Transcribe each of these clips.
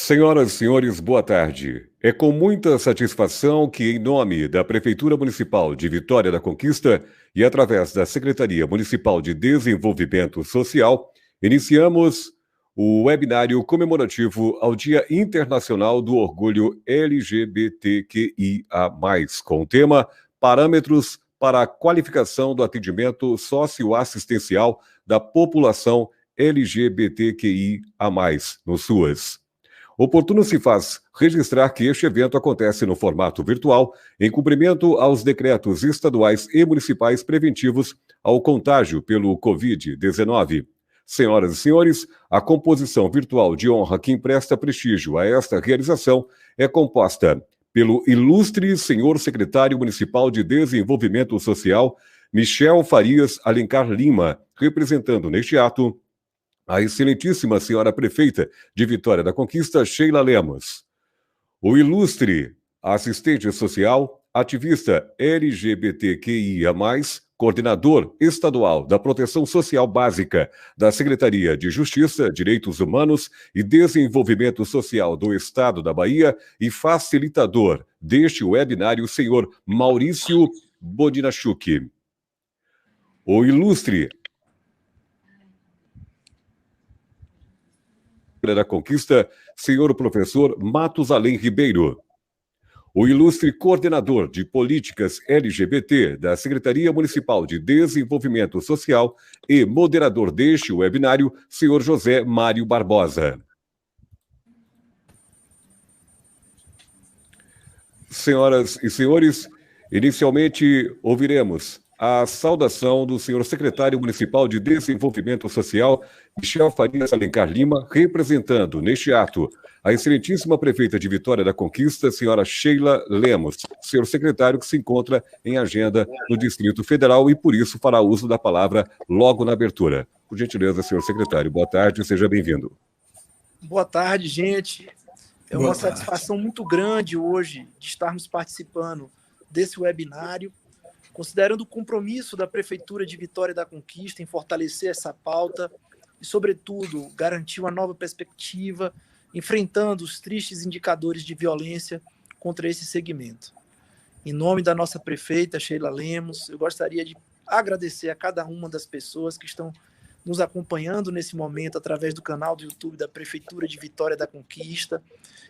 Senhoras e senhores, boa tarde. É com muita satisfação que, em nome da Prefeitura Municipal de Vitória da Conquista e através da Secretaria Municipal de Desenvolvimento Social, iniciamos o webinário comemorativo ao Dia Internacional do Orgulho LGBTQIA+, com o tema Parâmetros para a Qualificação do Atendimento Socioassistencial da População LGBTQIA+, no SUAS. Oportuno se faz registrar que este evento acontece no formato virtual, em cumprimento aos decretos estaduais e municipais preventivos ao contágio pelo Covid-19. Senhoras e senhores, a composição virtual de honra que empresta prestígio a esta realização é composta pelo ilustre senhor secretário municipal de Desenvolvimento Social, Michel Farias Alencar Lima, representando neste ato a excelentíssima senhora prefeita de Vitória da Conquista, Sheila Lemos. O ilustre assistente social, ativista LGBTQIA+, coordenador estadual da Proteção Social Básica da Secretaria de Justiça, Direitos Humanos e Desenvolvimento Social do Estado da Bahia e facilitador deste webinário, senhor Maurício Bodinachuk. O ilustre da Conquista, senhor professor Matusalém Ribeiro. O ilustre coordenador de políticas LGBT da Secretaria Municipal de Desenvolvimento Social e moderador deste webinário, senhor José Mário Barbosa. Senhoras e senhores, inicialmente ouviremos a saudação do senhor secretário municipal de Desenvolvimento Social, Michel Farias Alencar Lima, representando neste ato a excelentíssima prefeita de Vitória da Conquista, senhora Sheila Lemos, senhor secretário que se encontra em agenda no Distrito Federal e por isso fará uso da palavra logo na abertura. Por gentileza, senhor secretário, boa tarde, seja bem-vindo. Boa tarde, gente. É uma satisfação muito grande hoje de estarmos participando desse webinário, considerando o compromisso da Prefeitura de Vitória da Conquista em fortalecer essa pauta e, sobretudo, garantir uma nova perspectiva, enfrentando os tristes indicadores de violência contra esse segmento. Em nome da nossa prefeita, Sheila Lemos, eu gostaria de agradecer a cada uma das pessoas que estão nos acompanhando nesse momento através do canal do YouTube da Prefeitura de Vitória da Conquista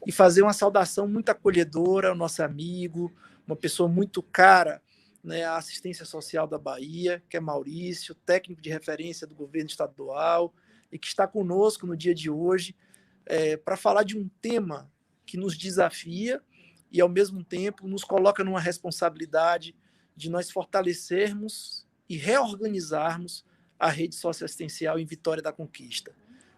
e fazer uma saudação muito acolhedora ao nosso amigo, uma pessoa muito cara, né, a assistência social da Bahia, que é Maurício, técnico de referência do governo estadual, e que está conosco no dia de hoje para falar de um tema que nos desafia e, ao mesmo tempo, nos coloca numa responsabilidade de nós fortalecermos e reorganizarmos a rede socioassistencial em Vitória da Conquista.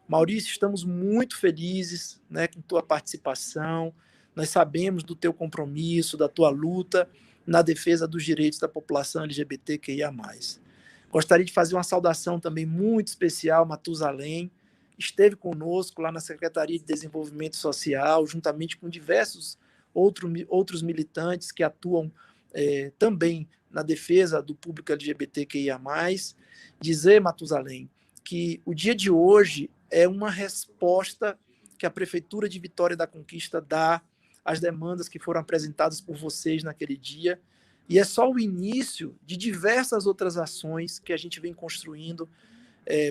Maurício, estamos muito felizes, né, com tua participação, nós sabemos do teu compromisso, da tua luta na defesa dos direitos da população LGBTQIA+. Gostaria de fazer uma saudação também muito especial, Matusalém, esteve conosco lá na Secretaria de Desenvolvimento Social, juntamente com diversos outros militantes que atuam também na defesa do público LGBTQIA+. Dizer, Matusalém, que o dia de hoje é uma resposta que a Prefeitura de Vitória da Conquista dá as demandas que foram apresentadas por vocês naquele dia, e é só o início de diversas outras ações que a gente vem construindo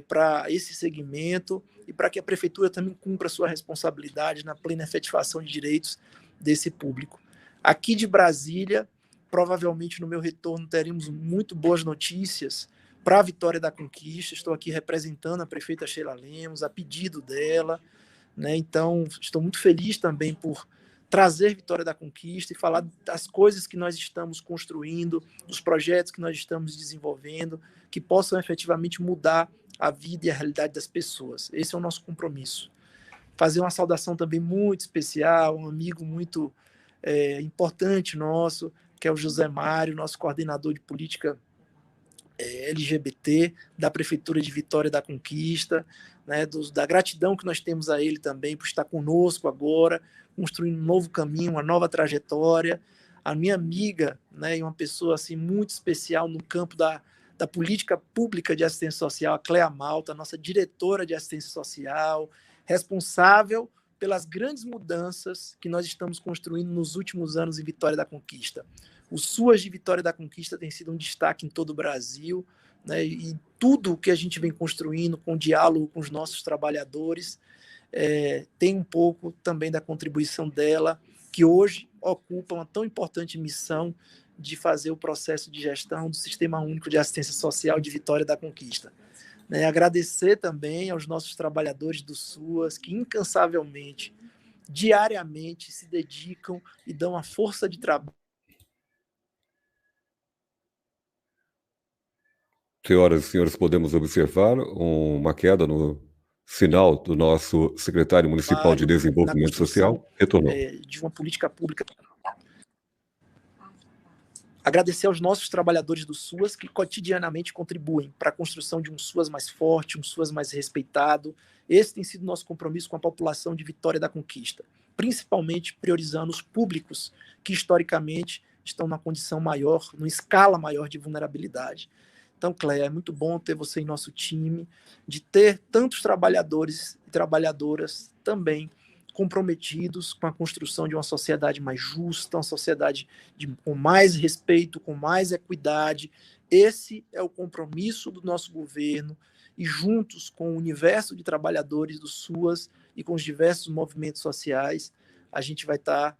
para esse segmento e para que a Prefeitura também cumpra a sua responsabilidade na plena efetivação de direitos desse público. Aqui de Brasília, provavelmente no meu retorno teremos muito boas notícias para a Vitória da Conquista. Estou aqui representando a prefeita Sheila Lemos, a pedido dela, né? Então, estou muito feliz também por trazer Vitória da Conquista e falar das coisas que nós estamos construindo, dos projetos que nós estamos desenvolvendo, que possam efetivamente mudar a vida e a realidade das pessoas. Esse é o nosso compromisso. Fazer uma saudação também muito especial, um amigo muito importante nosso, que é o José Mário, nosso coordenador de política LGBT da Prefeitura de Vitória da Conquista, né, da gratidão que nós temos a ele também por estar conosco agora, construindo um novo caminho, uma nova trajetória. A minha amiga, né, e uma pessoa assim, muito especial no campo da política pública de assistência social, a Clea Malta, nossa diretora de assistência social, responsável pelas grandes mudanças que nós estamos construindo nos últimos anos em Vitória da Conquista. O SUAS de Vitória da Conquista tem sido um destaque em todo o Brasil, né? E tudo o que a gente vem construindo com diálogo com os nossos trabalhadores tem um pouco também da contribuição dela, que hoje ocupa uma tão importante missão de fazer o processo de gestão do Sistema Único de Assistência Social de Vitória da Conquista. Agradecer também aos nossos trabalhadores do SUAS que incansavelmente, diariamente se dedicam e dão a força de trabalho. Senhoras e senhores, podemos observar uma queda no sinal do nosso secretário municipal de Desenvolvimento Social. Retornou. De uma política pública. Agradecer aos nossos trabalhadores do SUAS que cotidianamente contribuem para a construção de um SUAS mais forte, um SUAS mais respeitado. Esse tem sido nosso compromisso com a população de Vitória da Conquista, principalmente priorizando os públicos que historicamente estão numa condição maior, numa escala maior de vulnerabilidade. Então, Cléia, é muito bom ter você em nosso time, de ter tantos trabalhadores e trabalhadoras também comprometidos com a construção de uma sociedade mais justa, uma sociedade com mais respeito, com mais equidade. Esse é o compromisso do nosso governo e juntos com o universo de trabalhadores do SUAS e com os diversos movimentos sociais, a gente vai estar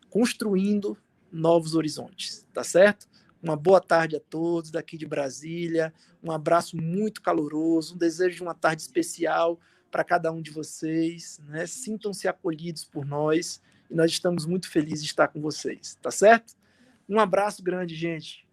construindo novos horizontes, tá certo? Uma boa tarde a todos daqui de Brasília, um abraço muito caloroso, um desejo de uma tarde especial para cada um de vocês, né? Sintam-se acolhidos por nós e nós estamos muito felizes de estar com vocês, tá certo? Um abraço grande, gente.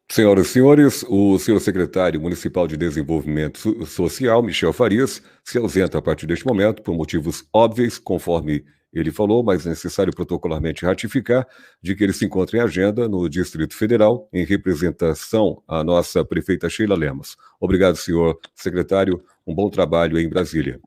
Senhoras e senhores, o senhor secretário municipal de Desenvolvimento Social, Michel Farias, se ausenta a partir deste momento por motivos óbvios, conforme ele falou, mas é necessário protocolarmente ratificar de que ele se encontra em agenda no Distrito Federal, em representação à nossa prefeita Sheila Lemos. Obrigado, senhor secretário. Um bom trabalho em Brasília.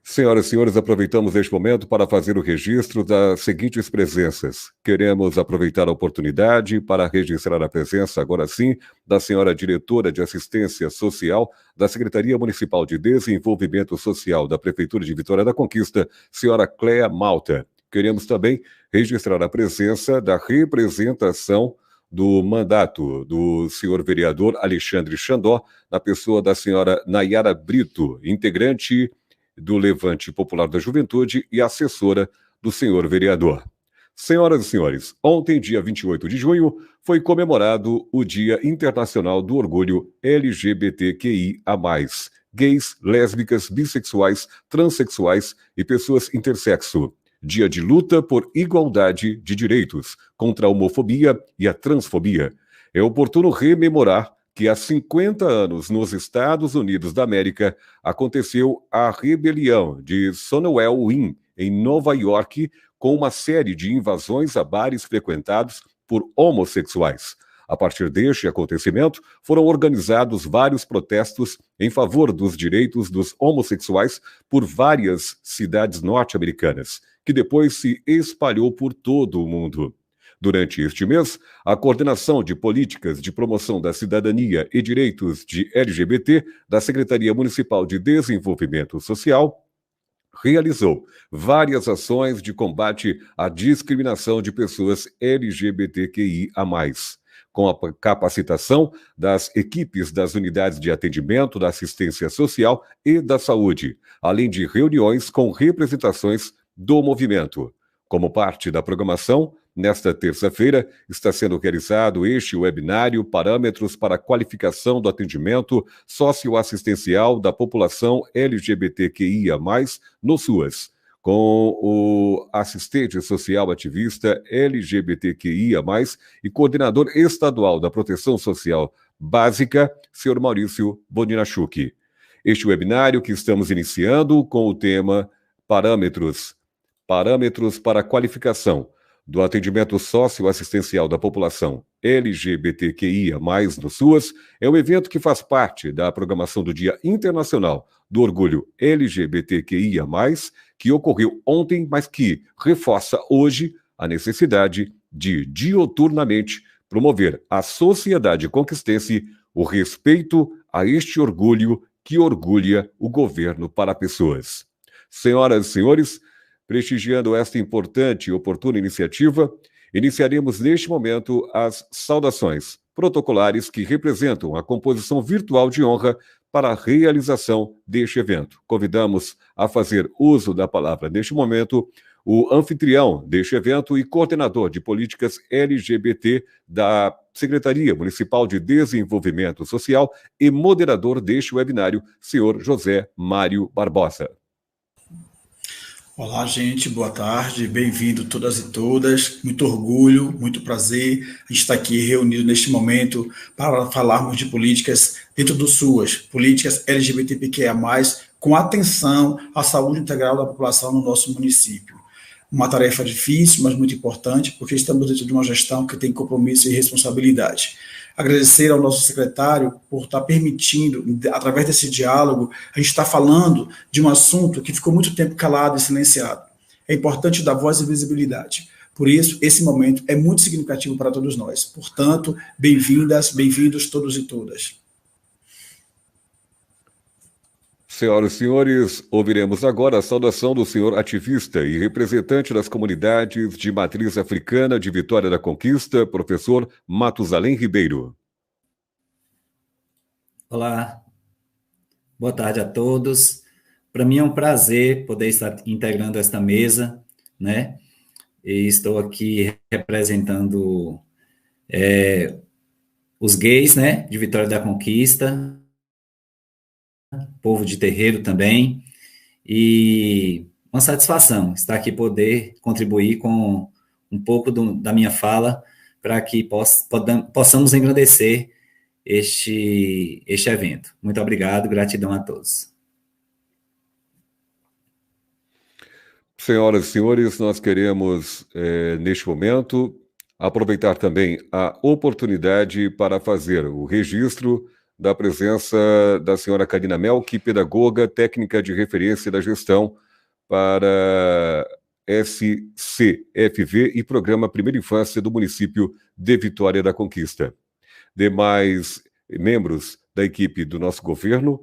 Senhoras e senhores, aproveitamos este momento para fazer o registro das seguintes presenças. Queremos aproveitar a oportunidade para registrar a presença, agora sim, da senhora diretora de Assistência Social da Secretaria Municipal de Desenvolvimento Social da Prefeitura de Vitória da Conquista, senhora Cléia Malta. Queremos também registrar a presença da representação do mandato do senhor vereador Alexandre Xandó, na pessoa da senhora Nayara Brito, integrante do Levante Popular da Juventude e assessora do senhor vereador. Senhoras e senhores, ontem, dia 28 de junho, foi comemorado o Dia Internacional do Orgulho LGBTQIA+, gays, lésbicas, bissexuais, transexuais e pessoas intersexo. Dia de luta por igualdade de direitos, contra a homofobia e a transfobia. É oportuno rememorar que há 50 anos, nos Estados Unidos da América, aconteceu a rebelião de Stonewall Inn, em Nova York, com uma série de invasões a bares frequentados por homossexuais. A partir deste acontecimento, foram organizados vários protestos em favor dos direitos dos homossexuais por várias cidades norte-americanas, que depois se espalhou por todo o mundo. Durante este mês, a Coordenação de Políticas de Promoção da Cidadania e Direitos de LGBT da Secretaria Municipal de Desenvolvimento Social realizou várias ações de combate à discriminação de pessoas LGBTQIA+, com a capacitação das equipes das unidades de atendimento da assistência social e da saúde, além de reuniões com representações do movimento. Como parte da programação, nesta terça-feira, está sendo realizado este webinário Parâmetros para a Qualificação do Atendimento Socioassistencial da População LGBTQIA+, no SUAS, com o assistente social ativista LGBTQIA+, e coordenador estadual da Proteção Social Básica, senhor Maurício Boninachuk. Este webinário que estamos iniciando com o tema Parâmetros para a Qualificação do Atendimento Socioassistencial da População LGBTQIA+, no SUAS, é um evento que faz parte da programação do Dia Internacional do Orgulho LGBTQIA+, que ocorreu ontem, mas que reforça hoje a necessidade de, dioturnamente, promover a sociedade conquistense o respeito a este orgulho que orgulha o governo para pessoas. Senhoras e senhores, prestigiando esta importante e oportuna iniciativa, iniciaremos neste momento as saudações protocolares que representam a composição virtual de honra para a realização deste evento. Convidamos a fazer uso da palavra neste momento o anfitrião deste evento e coordenador de políticas LGBT da Secretaria Municipal de Desenvolvimento Social e moderador deste webinário, senhor José Mário Barbosa. Olá, gente, boa tarde, bem-vindo todas e todas, muito orgulho, muito prazer, a gente está aqui reunido neste momento para falarmos de políticas dentro do SUAS, políticas LGBTQIA+, com atenção à saúde integral da população no nosso município. Uma tarefa difícil, mas muito importante, porque estamos dentro de uma gestão que tem compromisso e responsabilidade. Agradecer ao nosso secretário por estar permitindo, através desse diálogo, a gente está falando de um assunto que ficou muito tempo calado e silenciado. É importante dar voz e visibilidade. Por isso, esse momento é muito significativo para todos nós. Portanto, bem-vindas, bem-vindos todos e todas. Senhoras e senhores, ouviremos agora a saudação do senhor ativista e representante das comunidades de matriz africana de Vitória da Conquista, professor Matusalém Ribeiro. Olá, boa tarde a todos. Para mim é um prazer poder estar integrando esta mesa, né? E estou aqui representando os gays, né, de Vitória da Conquista, povo de terreiro também, e uma satisfação estar aqui, poder contribuir com um pouco da minha fala para que possamos engrandecer este evento. Muito obrigado, gratidão a todos. Senhoras e senhores, nós queremos, neste momento, aproveitar também a oportunidade para fazer o registro da presença da senhora Karina Melk, pedagoga, técnica de referência da gestão para SCFV e Programa Primeira Infância do município de Vitória da Conquista. Demais membros da equipe do nosso governo,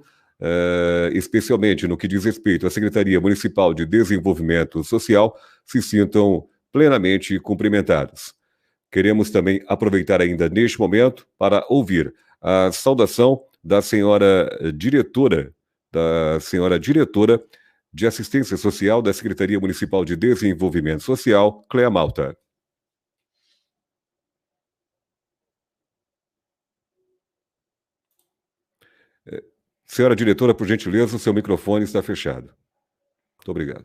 especialmente no que diz respeito à Secretaria Municipal de Desenvolvimento Social, se sintam plenamente cumprimentados. Queremos também aproveitar ainda neste momento para ouvir a saudação da senhora diretora de Assistência Social da Secretaria Municipal de Desenvolvimento Social, Cléa Malta. Senhora diretora, por gentileza, o seu microfone está fechado. Muito obrigado.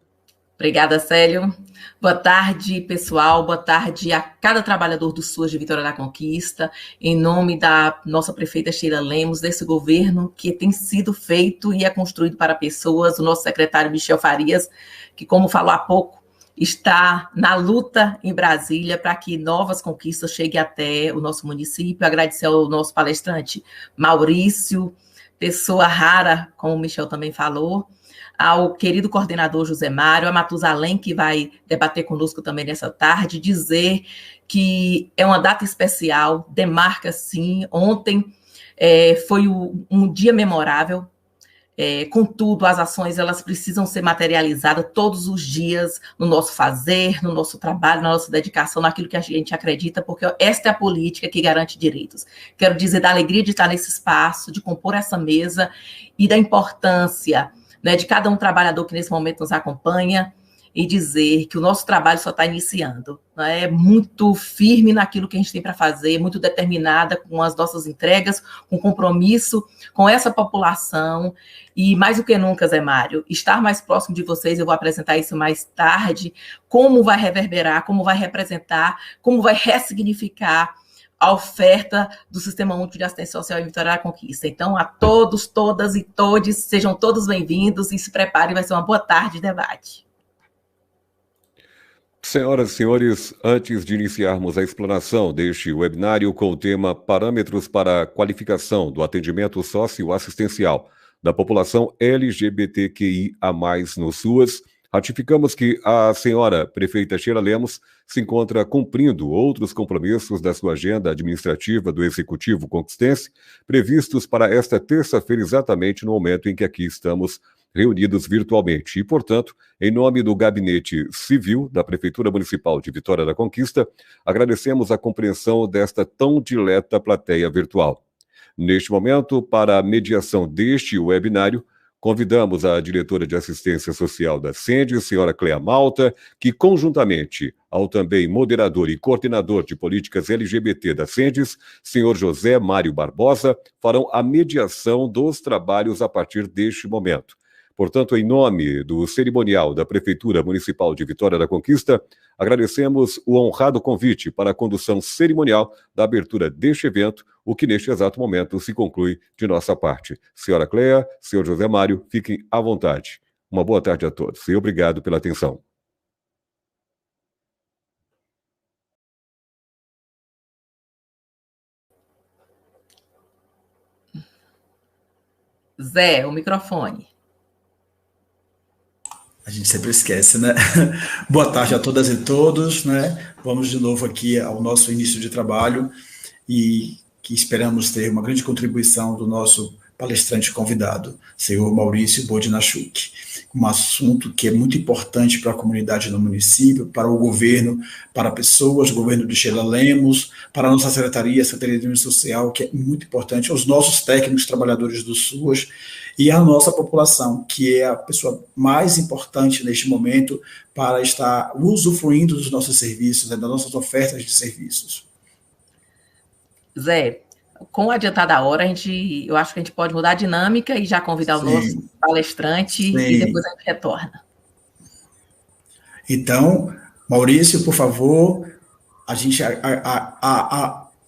Obrigada, Célio. Boa tarde, pessoal. Boa tarde a cada trabalhador do SUAS de Vitória da Conquista, em nome da nossa prefeita Sheila Lemos, desse governo que tem sido feito e é construído para pessoas, o nosso secretário Michel Farias, que, como falou há pouco, está na luta em Brasília para que novas conquistas cheguem até o nosso município. Agradecer ao nosso palestrante Maurício, pessoa rara, como o Michel também falou, ao querido coordenador José Mário, a Matusalém, que vai debater conosco também nessa tarde, dizer que é uma data especial, demarca sim. Ontem foi um dia memorável, contudo, as ações elas precisam ser materializadas todos os dias no nosso fazer, no nosso trabalho, na nossa dedicação, naquilo que a gente acredita, porque esta é a política que garante direitos. Quero dizer da alegria de estar nesse espaço, de compor essa mesa e da importância, né, de cada um trabalhador que nesse momento nos acompanha, e dizer que o nosso trabalho só está iniciando. Né? Muito firme naquilo que a gente tem para fazer, muito determinada com as nossas entregas, com compromisso com essa população, e mais do que nunca, Zé Mário, estar mais próximo de vocês, eu vou apresentar isso mais tarde, como vai reverberar, como vai representar, como vai ressignificar a oferta do Sistema Único de Assistência Social em Vitória da Conquista. Então, a todos, todas e todes, sejam todos bem-vindos e se preparem, vai ser uma boa tarde de debate. Senhoras e senhores, antes de iniciarmos a explanação deste webinário com o tema Parâmetros para a Qualificação do Atendimento Socioassistencial da População LGBTQIA+, no SUAS, Ratificamos que a senhora prefeita Sheila Lemos se encontra cumprindo outros compromissos da sua agenda administrativa do Executivo Conquistense, previstos para esta terça-feira, exatamente no momento em que aqui estamos reunidos virtualmente. E, portanto, em nome do Gabinete Civil da Prefeitura Municipal de Vitória da Conquista, agradecemos a compreensão desta tão dileta plateia virtual. Neste momento, para a mediação deste webinário, convidamos a diretora de Assistência Social da SENDES, senhora Cléa Malta, que, conjuntamente ao também moderador e coordenador de políticas LGBT da SENDES, senhor José Mário Barbosa, farão a mediação dos trabalhos a partir deste momento. Portanto, em nome do cerimonial da Prefeitura Municipal de Vitória da Conquista, agradecemos o honrado convite para a condução cerimonial da abertura deste evento, o que neste exato momento se conclui de nossa parte. Senhora Cléa, senhor José Mário, fiquem à vontade. Uma boa tarde a todos e obrigado pela atenção. Zé, o microfone. A gente sempre esquece, né? Boa tarde a todas e todos, né? Vamos de novo aqui ao nosso início de trabalho e que esperamos ter uma grande contribuição do nosso palestrante convidado, senhor Maurício Bodnachuk. Um assunto que é muito importante para a comunidade do município, para o governo, para pessoas, o governo de Sheila Lemos, para a nossa secretaria, a Secretaria de Administração Social, que é muito importante, aos nossos técnicos, trabalhadores do SUAS, e a nossa população, que é a pessoa mais importante neste momento para estar usufruindo dos nossos serviços, das nossas ofertas de serviços. Zé, com a adiantada da hora, eu acho que a gente pode mudar a dinâmica e já convidar o nosso palestrante e depois a gente retorna. Então, Maurício, por favor, a gente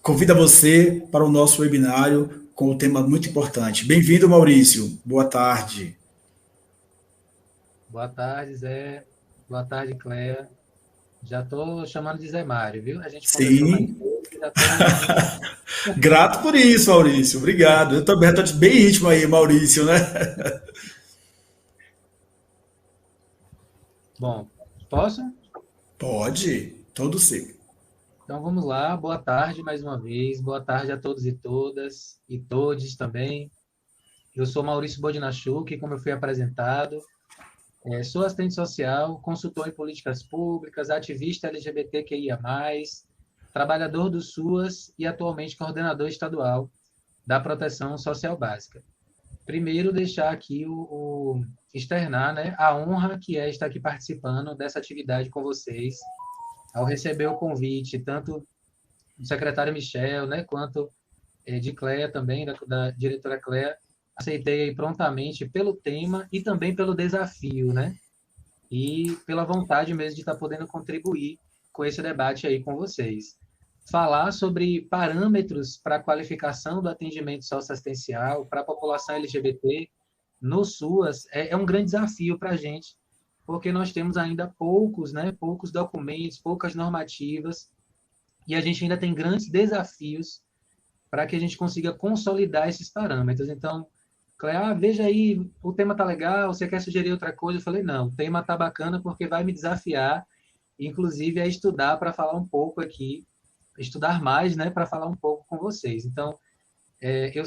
convida você para o nosso webinário com um tema muito importante. Bem-vindo, Maurício. Boa tarde. Boa tarde, Zé. Boa tarde, Cléa. Já estou chamando de Zé Mário, viu? A gente Sim. Grato por isso, Maurício. Obrigado. Eu também estou bem íntimo aí, Maurício, né? Bom, posso? Pode. Todo seu. Então vamos lá, boa tarde mais uma vez, boa tarde a todos e todas, e todes também. Eu sou Maurício Bodnachuk, como eu fui apresentado, sou assistente social, consultor em políticas públicas, ativista LGBTQIA+, trabalhador do SUAS e atualmente coordenador estadual da Proteção Social Básica. Primeiro, deixar aqui externar, né, a honra que é estar aqui participando dessa atividade com vocês, ao receber o convite, tanto do secretário Michel, né, quanto de Cléa também, da diretora Cléa, aceitei prontamente pelo tema e também pelo desafio, né, e pela vontade mesmo de estar podendo contribuir com esse debate aí com vocês. Falar sobre parâmetros para a qualificação do atendimento socioassistencial para a população LGBT no SUAS é um grande desafio para a gente, porque nós temos ainda poucos documentos, poucas normativas, e a gente ainda tem grandes desafios para que a gente consiga consolidar esses parâmetros. Então, Cléa, veja aí, o tema está legal, você quer sugerir outra coisa? Eu falei, não, o tema está bacana porque vai me desafiar, inclusive, a estudar para falar um pouco aqui, estudar mais, né, para falar um pouco com vocês. Então, eu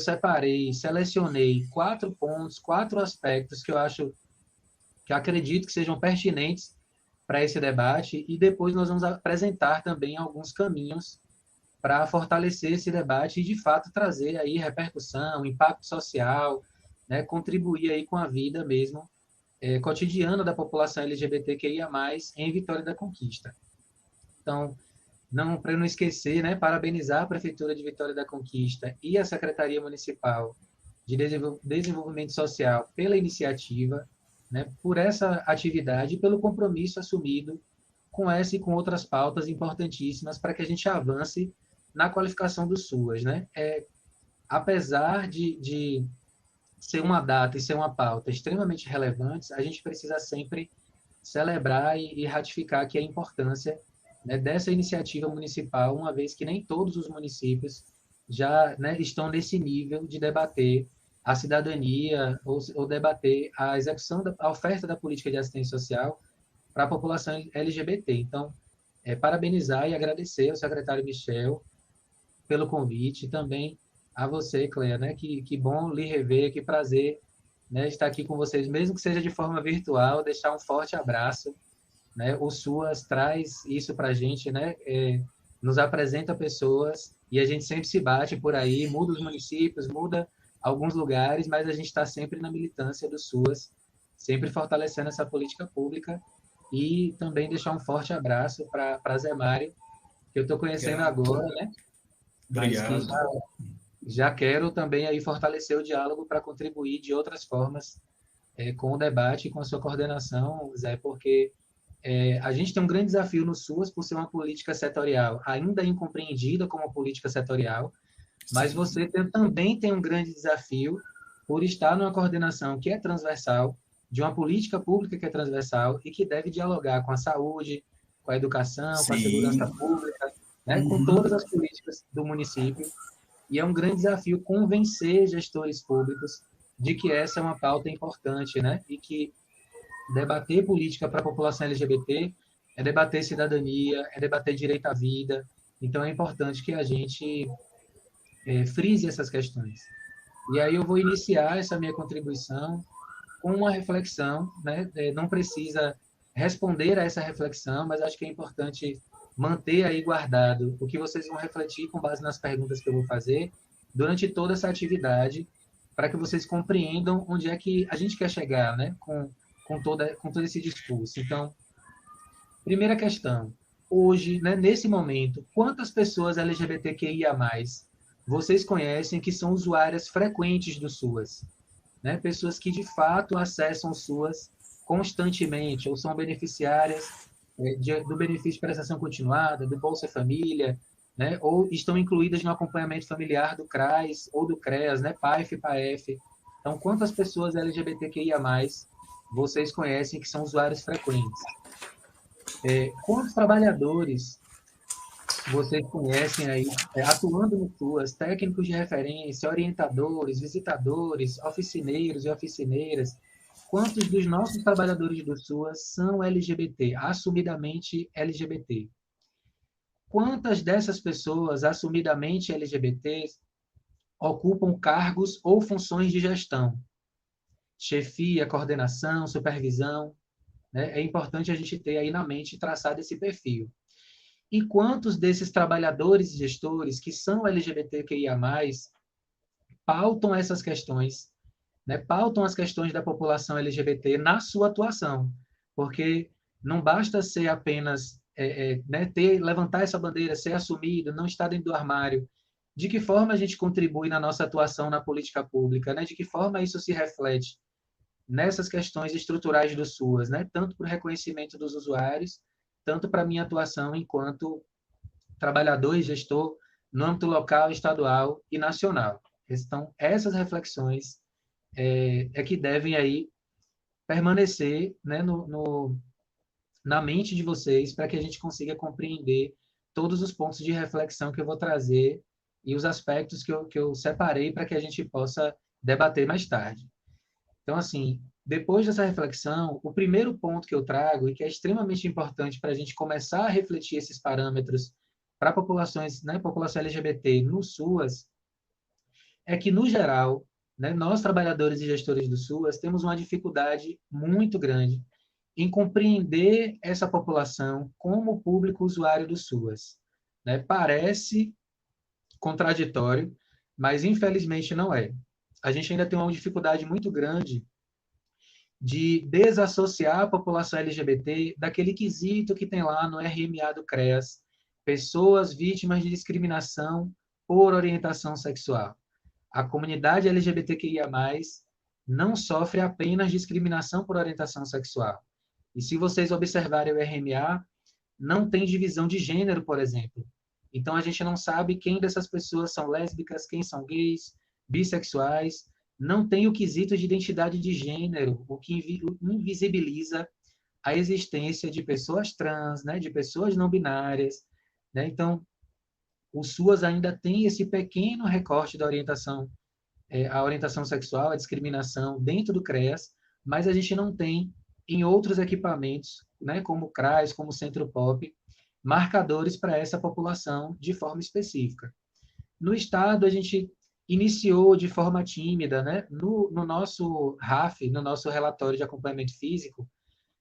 selecionei 4 pontos, 4 aspectos que eu acredito que sejam pertinentes para esse debate, e depois nós vamos apresentar também alguns caminhos para fortalecer esse debate e, de fato, trazer aí repercussão, impacto social, né, contribuir aí com a vida mesmo cotidiana da população LGBTQIA+, em Vitória da Conquista. Então, para não esquecer, né, parabenizar a Prefeitura de Vitória da Conquista e a Secretaria Municipal de Desenvolvimento Social pela iniciativa, né, por essa atividade e pelo compromisso assumido com essa e com outras pautas importantíssimas para que a gente avance na qualificação do SUAS, né? Apesar de ser uma data e ser uma pauta extremamente relevantes, a gente precisa sempre celebrar e ratificar que a importância, né, dessa iniciativa municipal, uma vez que nem todos os municípios já, né, estão nesse nível de debater a cidadania ou debater a execução a oferta da política de assistência social para a população LGBT. Então, parabenizar e agradecer ao secretário Michel pelo convite, e também a você, Cléia, né? Que bom lhe rever, que prazer, né, estar aqui com vocês, mesmo que seja de forma virtual, deixar um forte abraço, né? O SUAS traz isso para a gente, né? Nos apresenta pessoas e a gente sempre se bate por aí, muda os municípios, muda alguns lugares, mas a gente está sempre na militância do SUAS, sempre fortalecendo essa política pública, e também deixar um forte abraço para Zé Mário, que eu estou conhecendo agora, né? Mas que já quero também aí fortalecer o diálogo para contribuir de outras formas com o debate e com a sua coordenação, Zé, porque a gente tem um grande desafio no SUAS por ser uma política setorial ainda incompreendida como política setorial, mas você também tem um grande desafio por estar numa coordenação que é transversal, de uma política pública que é transversal e que deve dialogar com a saúde, com a educação, com a segurança pública, né, com todas as políticas do município. E é um grande desafio convencer gestores públicos de que essa é uma pauta importante, né? E que debater política para a população LGBT é debater cidadania, é debater direito à vida. Então, é importante que a gente frise essas questões. E aí eu vou iniciar essa minha contribuição com uma reflexão, né? Não precisa responder a essa reflexão, mas acho que é importante manter aí guardado o que vocês vão refletir com base nas perguntas que eu vou fazer durante toda essa atividade, para que vocês compreendam onde é que a gente quer chegar, né? Com todo esse discurso. Então, primeira questão. Hoje, né, nesse momento, quantas pessoas LGBTQIA+, vocês conhecem que são usuárias frequentes do SUAS? Né? Pessoas que, de fato, acessam o SUAS constantemente, ou são beneficiárias do benefício de prestação continuada, do Bolsa Família, né? Ou estão incluídas no acompanhamento familiar do CRAS ou do CREAS, né? PAIF e PAEF. Então, quantas pessoas LGBTQIA+, vocês conhecem que são usuários frequentes? Quantos trabalhadores vocês conhecem aí, atuando no SUAS, técnicos de referência, orientadores, visitadores, oficineiros e oficineiras? Quantos dos nossos trabalhadores do SUAS são LGBT, assumidamente LGBT? Quantas dessas pessoas assumidamente LGBT ocupam cargos ou funções de gestão? Chefia, coordenação, supervisão, né? É importante a gente ter aí na mente traçado esse perfil. E quantos desses trabalhadores e gestores que são LGBTQIA+, pautam essas questões, né? Pautam as questões da população LGBT na sua atuação? Porque não basta ser apenas, né, levantar essa bandeira, ser assumido, não estar dentro do armário. De que forma a gente contribui na nossa atuação na política pública? Né? De que forma isso se reflete nessas questões estruturais do SUAS, né? Tanto para o reconhecimento dos usuários, tanto para a minha atuação enquanto trabalhador e gestor no âmbito local, estadual e nacional. Então, essas reflexões que devem aí permanecer, né, na mente de vocês, para que a gente consiga compreender todos os pontos de reflexão que eu vou trazer e os aspectos que eu separei para que a gente possa debater mais tarde. Então, assim, depois dessa reflexão, o primeiro ponto que eu trago, e que é extremamente importante para a gente começar a refletir esses parâmetros para populações, né, população LGBT no SUAS, é que, no geral, né, nós, trabalhadores e gestores do SUAS, temos uma dificuldade muito grande em compreender essa população como público usuário do SUAS. Né? Parece contraditório, mas, infelizmente, não é. A gente ainda tem uma dificuldade muito grande de desassociar a população LGBT daquele quesito que tem lá no RMA do CREAS, pessoas vítimas de discriminação por orientação sexual. A comunidade LGBTQIA+, não sofre apenas discriminação por orientação sexual. E se vocês observarem o RMA, não tem divisão de gênero, por exemplo. Então, a gente não sabe quem dessas pessoas são lésbicas, quem são gays, bissexuais. Não tem o quesito de identidade de gênero, o que invisibiliza a existência de pessoas trans, né, de pessoas não binárias. Né? Então, o SUAS ainda tem esse pequeno recorte da orientação, a orientação sexual, a discriminação dentro do CREAS, mas a gente não tem em outros equipamentos né, como o CRAS, como o Centro Pop, marcadores para essa população de forma específica. No Estado, a gente iniciou de forma tímida, né? No nosso RAF, no nosso relatório de acompanhamento físico,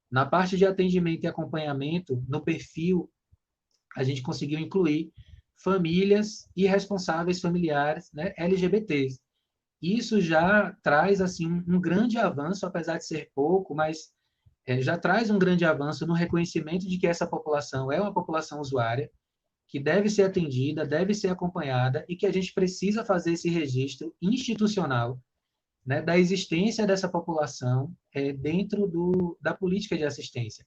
na parte de atendimento e acompanhamento, no perfil, a gente conseguiu incluir famílias e responsáveis familiares, né, LGBTs. Isso já traz assim um grande avanço, apesar de ser pouco, mas já traz um grande avanço no reconhecimento de que essa população é uma população usuária, que deve ser atendida, deve ser acompanhada e que a gente precisa fazer esse registro institucional, né, da existência dessa população dentro da política de assistência.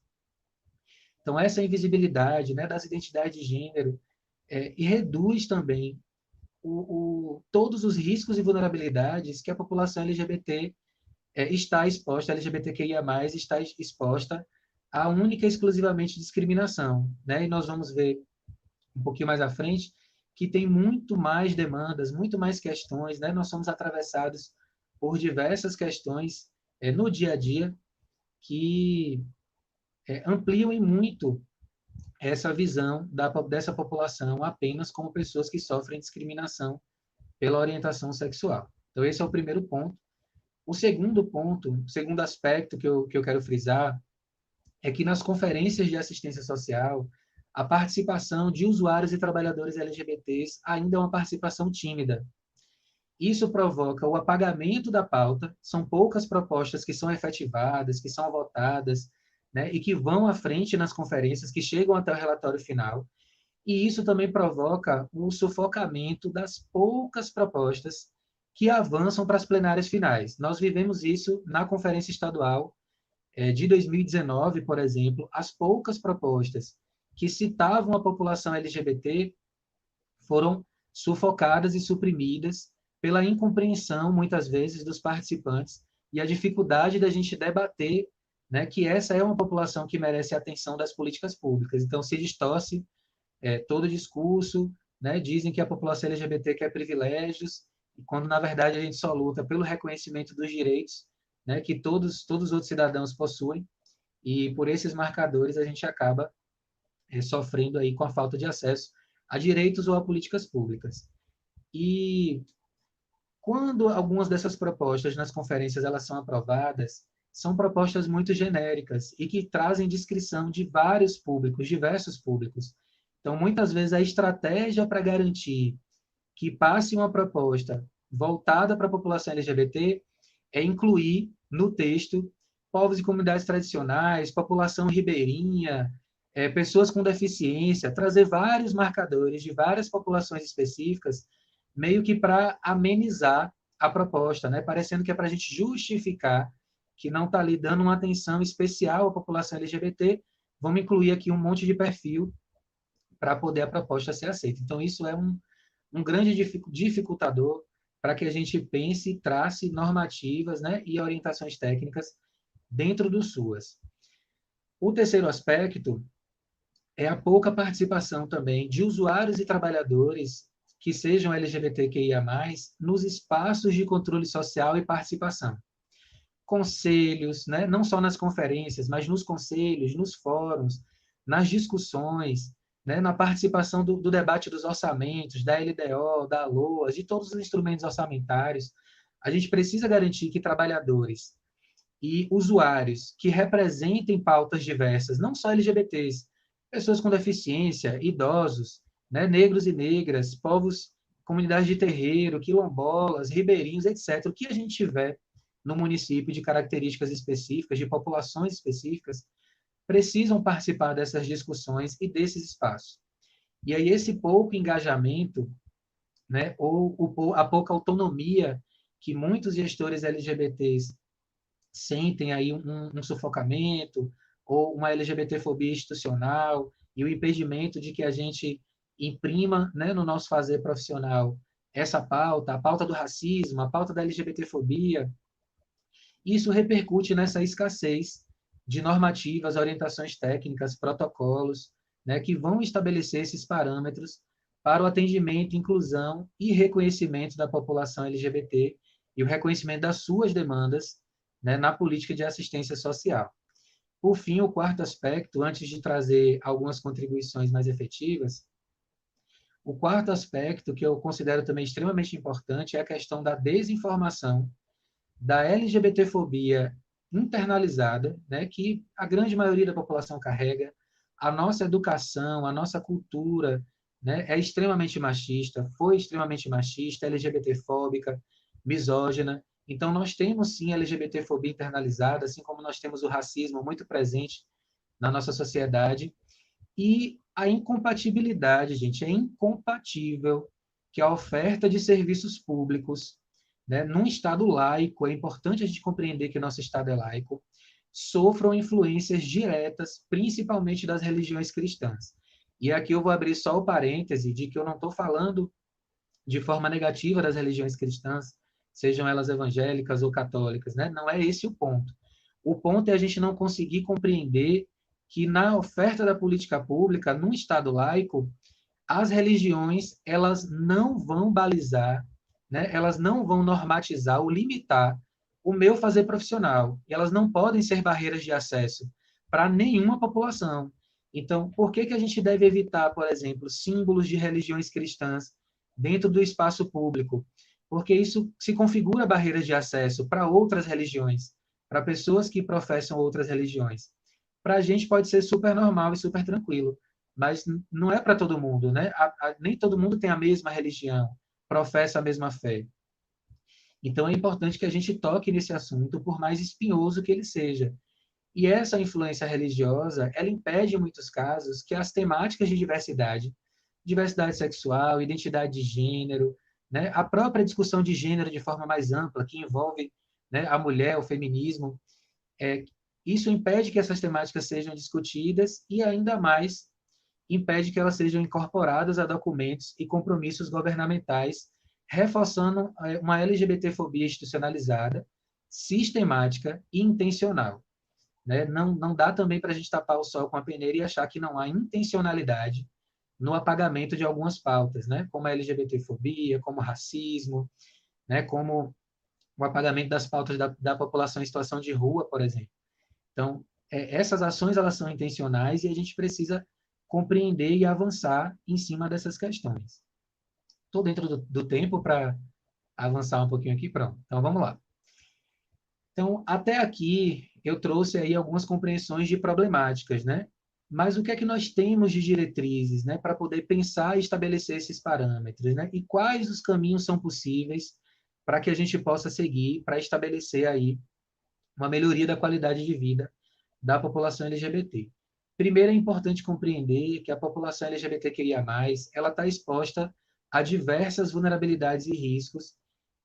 Então, essa invisibilidade, né, das identidades de gênero e reduz também todos os riscos e vulnerabilidades que a população LGBT está exposta, LGBTQIA+, está exposta a única e exclusivamente discriminação. Né? E nós vamos ver um pouquinho mais à frente que tem muito mais demandas, muito mais questões, né? Nós somos atravessados por diversas questões no dia a dia que ampliam muito essa visão dessa população apenas como pessoas que sofrem discriminação pela orientação sexual. Então, esse é o primeiro ponto. O segundo ponto, o segundo aspecto que eu quero frisar é que nas conferências de assistência social, a participação de usuários e trabalhadores LGBTs ainda é uma participação tímida. Isso provoca o apagamento da pauta, são poucas propostas que são efetivadas, que são votadas, né, e que vão à frente nas conferências, que chegam até o relatório final, e isso também provoca o sufocamento das poucas propostas que avançam para as plenárias finais. Nós vivemos isso na Conferência Estadual de 2019, por exemplo, as poucas propostas que citavam a população LGBT foram sufocadas e suprimidas pela incompreensão, muitas vezes, dos participantes e a dificuldade da gente debater, né, que essa é uma população que merece a atenção das políticas públicas. Então, se distorce todo o discurso, né, dizem que a população LGBT quer privilégios, quando, na verdade, a gente só luta pelo reconhecimento dos direitos, né, que todos os outros cidadãos possuem, e por esses marcadores a gente acaba sofrendo aí com a falta de acesso a direitos ou a políticas públicas. E quando algumas dessas propostas nas conferências elas são aprovadas, são propostas muito genéricas e que trazem descrição de vários públicos, diversos públicos. Então, muitas vezes, a estratégia para garantir que passe uma proposta voltada para a população LGBT é incluir no texto povos e comunidades tradicionais, população ribeirinha, pessoas com deficiência, trazer vários marcadores de várias populações específicas, meio que para amenizar a proposta, né? Parecendo que é para a gente justificar que não está ali dando uma atenção especial à população LGBT, vamos incluir aqui um monte de perfil para poder a proposta ser aceita. Então, isso é um grande dificultador para que a gente pense e trace normativas, né, e orientações técnicas dentro do SUAS. O terceiro aspecto é a pouca participação também de usuários e trabalhadores que sejam LGBTQIA+, nos espaços de controle social e participação. Conselhos, né, não só nas conferências, mas nos conselhos, nos fóruns, nas discussões, né, na participação do debate dos orçamentos, da LDO, da LOAS, de todos os instrumentos orçamentários. A gente precisa garantir que trabalhadores e usuários que representem pautas diversas, não só LGBTs, pessoas com deficiência, idosos, né, negros e negras, povos, comunidades de terreiro, quilombolas, ribeirinhos, etc. O que a gente tiver no município de características específicas, de populações específicas, precisam participar dessas discussões e desses espaços. E aí esse pouco engajamento, né, ou a pouca autonomia que muitos gestores LGBTs sentem aí um sufocamento ou uma LGBTfobia institucional e o impedimento de que a gente imprima, né, no nosso fazer profissional essa pauta, a pauta do racismo, a pauta da LGBTfobia, isso repercute nessa escassez de normativas, orientações técnicas, protocolos, né, que vão estabelecer esses parâmetros para o atendimento, inclusão e reconhecimento da população LGBT e o reconhecimento das suas demandas, né, na política de assistência social. Por fim, o quarto aspecto, antes de trazer algumas contribuições mais efetivas, o quarto aspecto que eu considero também extremamente importante é a questão da desinformação, da LGBTfobia internalizada, né, que a grande maioria da população carrega. A nossa educação, a nossa cultura, né, é extremamente machista, foi extremamente machista, LGBTfóbica, misógina. Então, nós temos, sim, a LGBTfobia internalizada, assim como nós temos o racismo muito presente na nossa sociedade. E a incompatibilidade, gente, é incompatível que a oferta de serviços públicos, né, num Estado laico, é importante a gente compreender que nosso Estado é laico, sofram influências diretas, principalmente das religiões cristãs. E aqui eu vou abrir só o parêntese de que eu não estou falando de forma negativa das religiões cristãs, sejam elas evangélicas ou católicas, né? Não é esse o ponto. O ponto é a gente não conseguir compreender que na oferta da política pública, num Estado laico, as religiões elas não vão balizar, né? Elas não vão normatizar ou limitar o meu fazer profissional. E elas não podem ser barreiras de acesso para nenhuma população. Então, por que que a gente deve evitar, por exemplo, símbolos de religiões cristãs dentro do espaço público? Porque isso se configura barreiras de acesso para outras religiões, para pessoas que professam outras religiões. Para a gente pode ser super normal e super tranquilo, mas não é para todo mundo, né? Nem todo mundo tem a mesma religião, professa a mesma fé. Então é importante que a gente toque nesse assunto, por mais espinhoso que ele seja. E essa influência religiosa, ela impede, em muitos casos, que as temáticas de diversidade, diversidade sexual, identidade de gênero, né, a própria discussão de gênero de forma mais ampla, que envolve, né, a mulher, o feminismo, isso impede que essas temáticas sejam discutidas e, ainda mais, impede que elas sejam incorporadas a documentos e compromissos governamentais, reforçando uma LGBTfobia institucionalizada, sistemática e intencional. Né? Não dá também para a gente tapar o sol com a peneira e achar que não há intencionalidade no apagamento de algumas pautas, né? Como a LGBTfobia, como o racismo, né? Como o apagamento das pautas da população em situação de rua, por exemplo. Então, essas ações elas são intencionais e a gente precisa compreender e avançar em cima dessas questões. Estou dentro do tempo para avançar um pouquinho aqui, pronto. Então, vamos lá. Então, até aqui, eu trouxe aí algumas compreensões de problemáticas, né? Mas o que é que nós temos de diretrizes, né, para poder pensar e estabelecer esses parâmetros, né? E quais os caminhos são possíveis para que a gente possa seguir para estabelecer aí uma melhoria da qualidade de vida da população LGBT. Primeiro, é importante compreender que a população LGBTQIA+, ela está exposta a diversas vulnerabilidades e riscos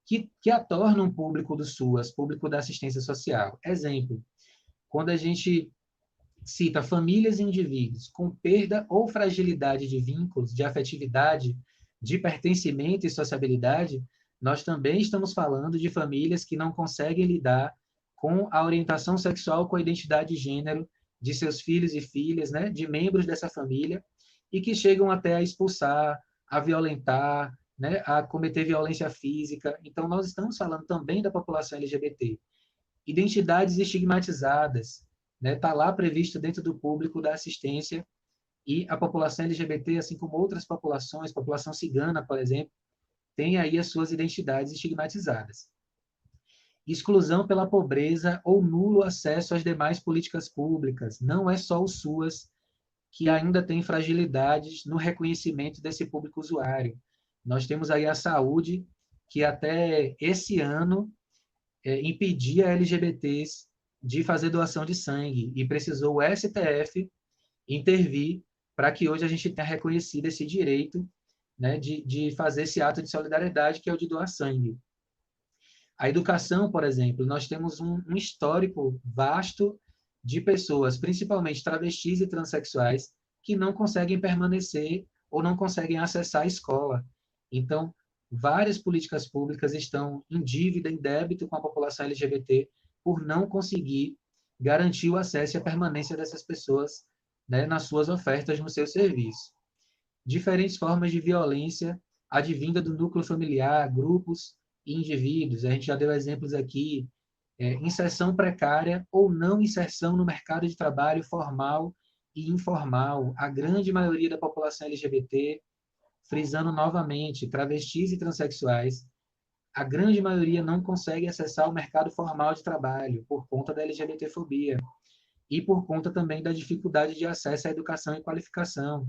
que a tornam público do SUAS, público da assistência social. Exemplo, quando a gente cita famílias e indivíduos com perda ou fragilidade de vínculos, de afetividade, de pertencimento e sociabilidade, nós também estamos falando de famílias que não conseguem lidar com a orientação sexual, com a identidade de gênero de seus filhos e filhas, né, de membros dessa família, e que chegam até a expulsar, a violentar, né, a cometer violência física. Então, nós estamos falando também da população LGBT. Identidades estigmatizadas, né, está lá previsto dentro do público da assistência, e a população LGBT, assim como outras populações, população cigana, por exemplo, tem aí as suas identidades estigmatizadas. Exclusão pela pobreza ou nulo acesso às demais políticas públicas. Não é só o SUAS que ainda tem fragilidades no reconhecimento desse público usuário. Nós temos aí a saúde, que até esse ano impedia LGBTs de fazer doação de sangue, e precisou o STF intervir para que hoje a gente tenha reconhecido esse direito, né, de fazer esse ato de solidariedade, que é o de doar sangue. A educação, por exemplo, nós temos um histórico vasto de pessoas, principalmente travestis e transexuais, que não conseguem permanecer ou não conseguem acessar a escola. Então, várias políticas públicas estão em dívida, em débito com a população LGBT, por não conseguir garantir o acesso e a permanência dessas pessoas, né, nas suas ofertas, no seu serviço. Diferentes formas de violência advinda do núcleo familiar, grupos e indivíduos. A gente já deu exemplos aqui inserção precária ou não inserção no mercado de trabalho formal e informal. A grande maioria da população LGBT, frisando novamente, travestis e transexuais, a grande maioria não consegue acessar o mercado formal de trabalho por conta da LGBTfobia e por conta também da dificuldade de acesso à educação e qualificação.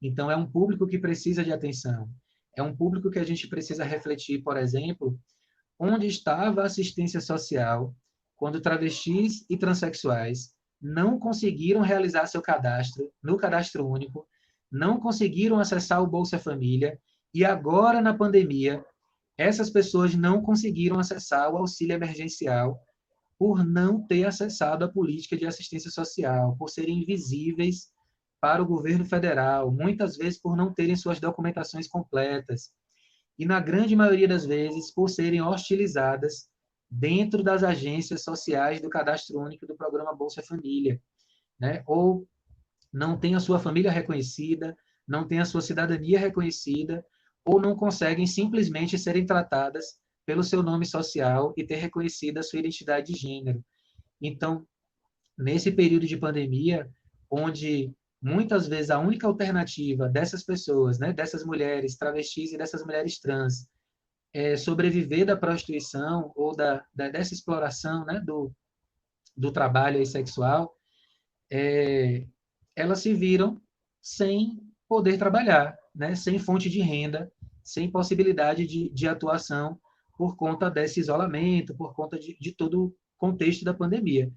Então, é um público que precisa de atenção. É um público que a gente precisa refletir, por exemplo, onde estava a assistência social quando travestis e transexuais não conseguiram realizar seu cadastro no Cadastro Único, não conseguiram acessar o Bolsa Família, e agora, na pandemia, essas pessoas não conseguiram acessar o auxílio emergencial por não ter acessado a política de assistência social, por serem invisíveis para o governo federal, muitas vezes por não terem suas documentações completas, e na grande maioria das vezes por serem hostilizadas dentro das agências sociais do Cadastro Único do Programa Bolsa Família, né? Ou não tem a sua família reconhecida, não tem a sua cidadania reconhecida, ou não conseguem simplesmente serem tratadas pelo seu nome social e ter reconhecida a sua identidade de gênero. Então, nesse período de pandemia, onde muitas vezes a única alternativa dessas pessoas, né, dessas mulheres travestis e dessas mulheres trans, é sobreviver da prostituição ou dessa exploração, né, do trabalho aí sexual, elas se viram sem poder trabalhar, né, sem fonte de renda, sem possibilidade de atuação por conta desse isolamento, por conta de todo o contexto da pandemia.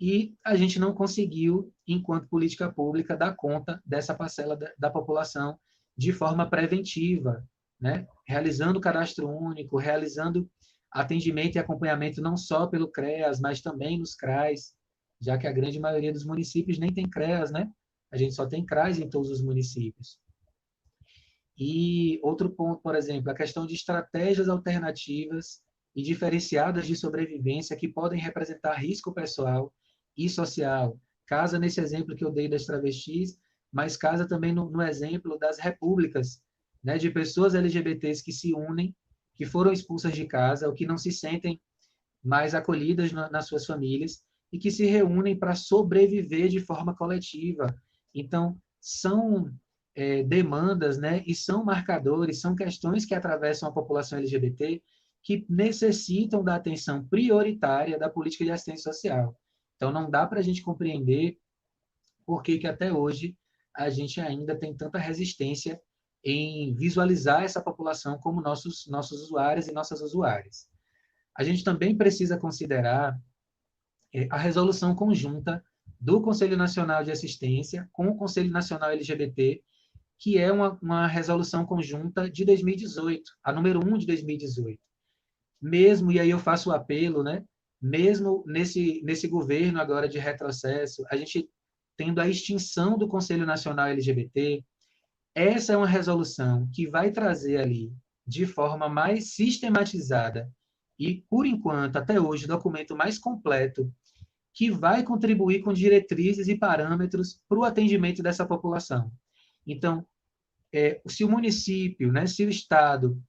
E a gente não conseguiu, enquanto política pública, dar conta dessa parcela da população de forma preventiva, né? Realizando o cadastro único, realizando atendimento e acompanhamento não só pelo CREAS, mas também nos CRAs, já que a grande maioria dos municípios nem tem CREAS, né? A gente só tem CRAs em todos os municípios. E outro ponto, por exemplo, a questão de estratégias alternativas e diferenciadas de sobrevivência que podem representar risco pessoal e social. Casa nesse exemplo que eu dei das travestis, mas casa também no exemplo das repúblicas, né, de pessoas LGBTs que se unem, que foram expulsas de casa ou que não se sentem mais acolhidas nas suas famílias e que se reúnem para sobreviver de forma coletiva. Então, são demandas, né, e são marcadores, são questões que atravessam a população LGBT que necessitam da atenção prioritária da política de assistência social. Então, não dá para a gente compreender por que até hoje a gente ainda tem tanta resistência em visualizar essa população como nossos usuários e nossas usuárias. A gente também precisa considerar a resolução conjunta do Conselho Nacional de Assistência com o Conselho Nacional LGBT, que é uma resolução conjunta de 2018, a número 1 de 2018. Mesmo, e aí eu faço o apelo, né? Mesmo nesse governo agora de retrocesso, a gente tendo a extinção do Conselho Nacional LGBT, essa é uma resolução que vai trazer ali, de forma mais sistematizada e, por enquanto, até hoje, o documento mais completo, que vai contribuir com diretrizes e parâmetros para o atendimento dessa população. Então, se o município, né, se o Estado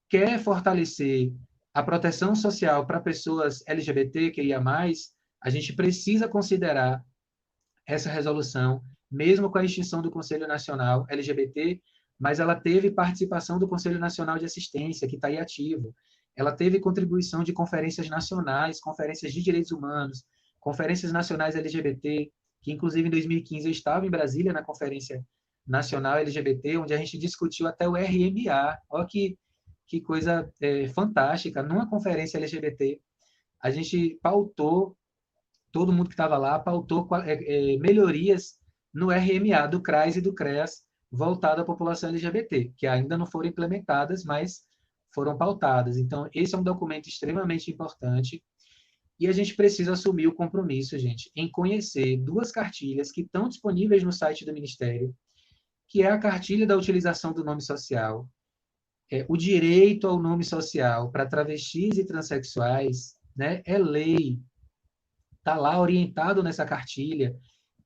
quer fortalecer a proteção social para pessoas LGBTQIA+, a gente precisa considerar essa resolução, mesmo com a extinção do Conselho Nacional LGBT, mas ela teve participação do Conselho Nacional de Assistência, que está aí ativo. Ela teve contribuição de conferências nacionais, conferências de direitos humanos, conferências nacionais LGBT, que inclusive em 2015 eu estava em Brasília na Conferência Nacional LGBT, onde a gente discutiu até o RMA. Olha que coisa fantástica. Numa conferência LGBT, a gente pautou, todo mundo que estava lá, pautou melhorias no RMA do CRAS e do CREAS voltado à população LGBT, que ainda não foram implementadas, mas foram pautadas. Então, esse é um documento extremamente importante e a gente precisa assumir o compromisso, gente, em conhecer duas cartilhas que estão disponíveis no site do Ministério, que é a cartilha da utilização do nome social, o direito ao nome social para travestis e transexuais, né, é lei, está lá orientado nessa cartilha,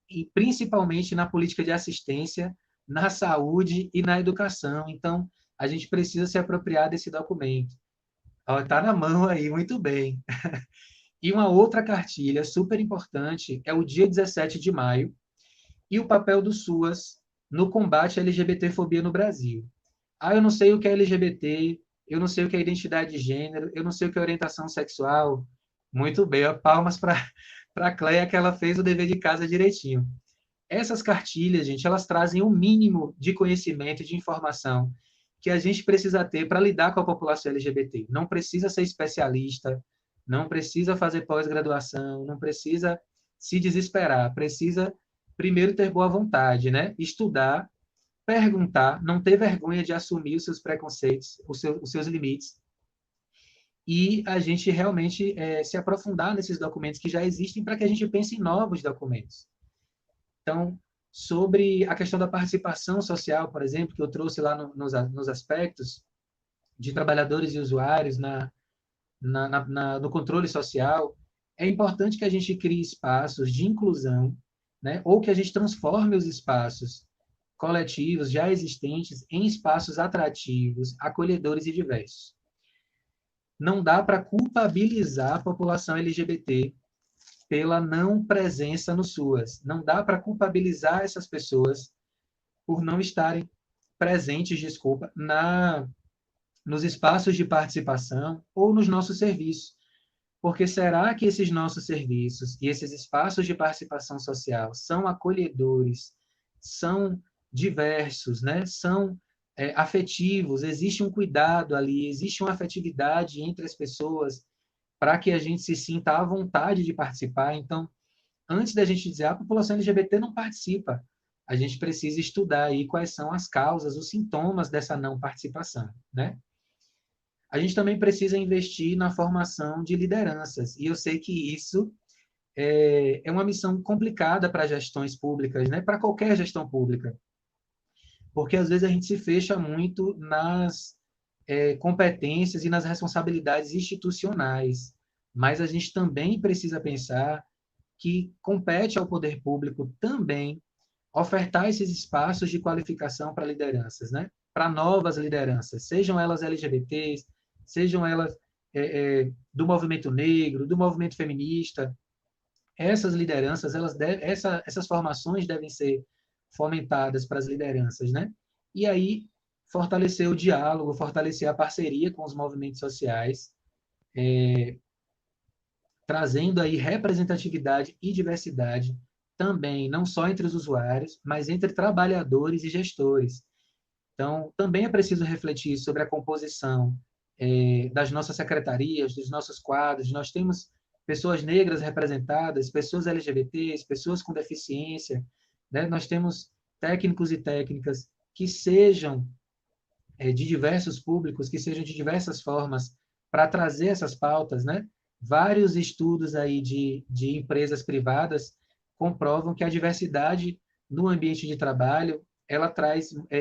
e principalmente na política de assistência, na saúde e na educação. Então, a gente precisa se apropriar desse documento. Está na mão aí, muito bem. E uma outra cartilha super importante é o dia 17 de maio e o papel do SUAS no combate à LGBTfobia no Brasil. Eu não sei o que é LGBT, eu não sei o que é identidade de gênero, eu não sei o que é orientação sexual. Muito bem, palmas para a Cleia, que ela fez o dever de casa direitinho. Essas cartilhas, gente, elas trazem o mínimo de conhecimento e de informação que a gente precisa ter para lidar com a população LGBT. Não precisa ser especialista, não precisa fazer pós-graduação, não precisa se desesperar, precisa primeiro ter boa vontade, né? Estudar, perguntar, não ter vergonha de assumir os seus preconceitos, os seus limites, e a gente realmente se aprofundar nesses documentos que já existem para que a gente pense em novos documentos. Então, sobre a questão da participação social, por exemplo, que eu trouxe lá nos aspectos de trabalhadores e usuários no controle social, é importante que a gente crie espaços de inclusão, né, ou que a gente transforme os espaços coletivos já existentes em espaços atrativos, acolhedores e diversos. Não dá para culpabilizar a população LGBT pela não presença no SUAS. Não dá para culpabilizar essas pessoas por não estarem presentes, nos espaços de participação ou nos nossos serviços. Porque será que esses nossos serviços e esses espaços de participação social são acolhedores, são diversos, né? São afetivos, existe um cuidado ali, existe uma afetividade entre as pessoas para que a gente se sinta à vontade de participar. Então, antes da gente dizer a população LGBT não participa, a gente precisa estudar aí quais são as causas, os sintomas dessa não participação, né? A gente também precisa investir na formação de lideranças, e eu sei que isso é uma missão complicada para gestões públicas, né? Para qualquer gestão pública, porque às vezes a gente se fecha muito nas competências e nas responsabilidades institucionais, mas a gente também precisa pensar que compete ao poder público também ofertar esses espaços de qualificação para lideranças, né? Para novas lideranças, sejam elas LGBTs, sejam elas do movimento negro, do movimento feminista. Essas lideranças, essas formações devem ser fomentadas para as lideranças, né? E aí fortalecer o diálogo, fortalecer a parceria com os movimentos sociais, trazendo aí representatividade e diversidade também, não só entre os usuários, mas entre trabalhadores e gestores. Então, também é preciso refletir sobre a composição das nossas secretarias, dos nossos quadros. Nós temos pessoas negras representadas, pessoas LGBTs, pessoas com deficiência, né? Nós temos técnicos e técnicas que sejam de diversos públicos, que sejam de diversas formas, para trazer essas pautas, né? Vários estudos aí de empresas privadas comprovam que a diversidade no ambiente de trabalho, ela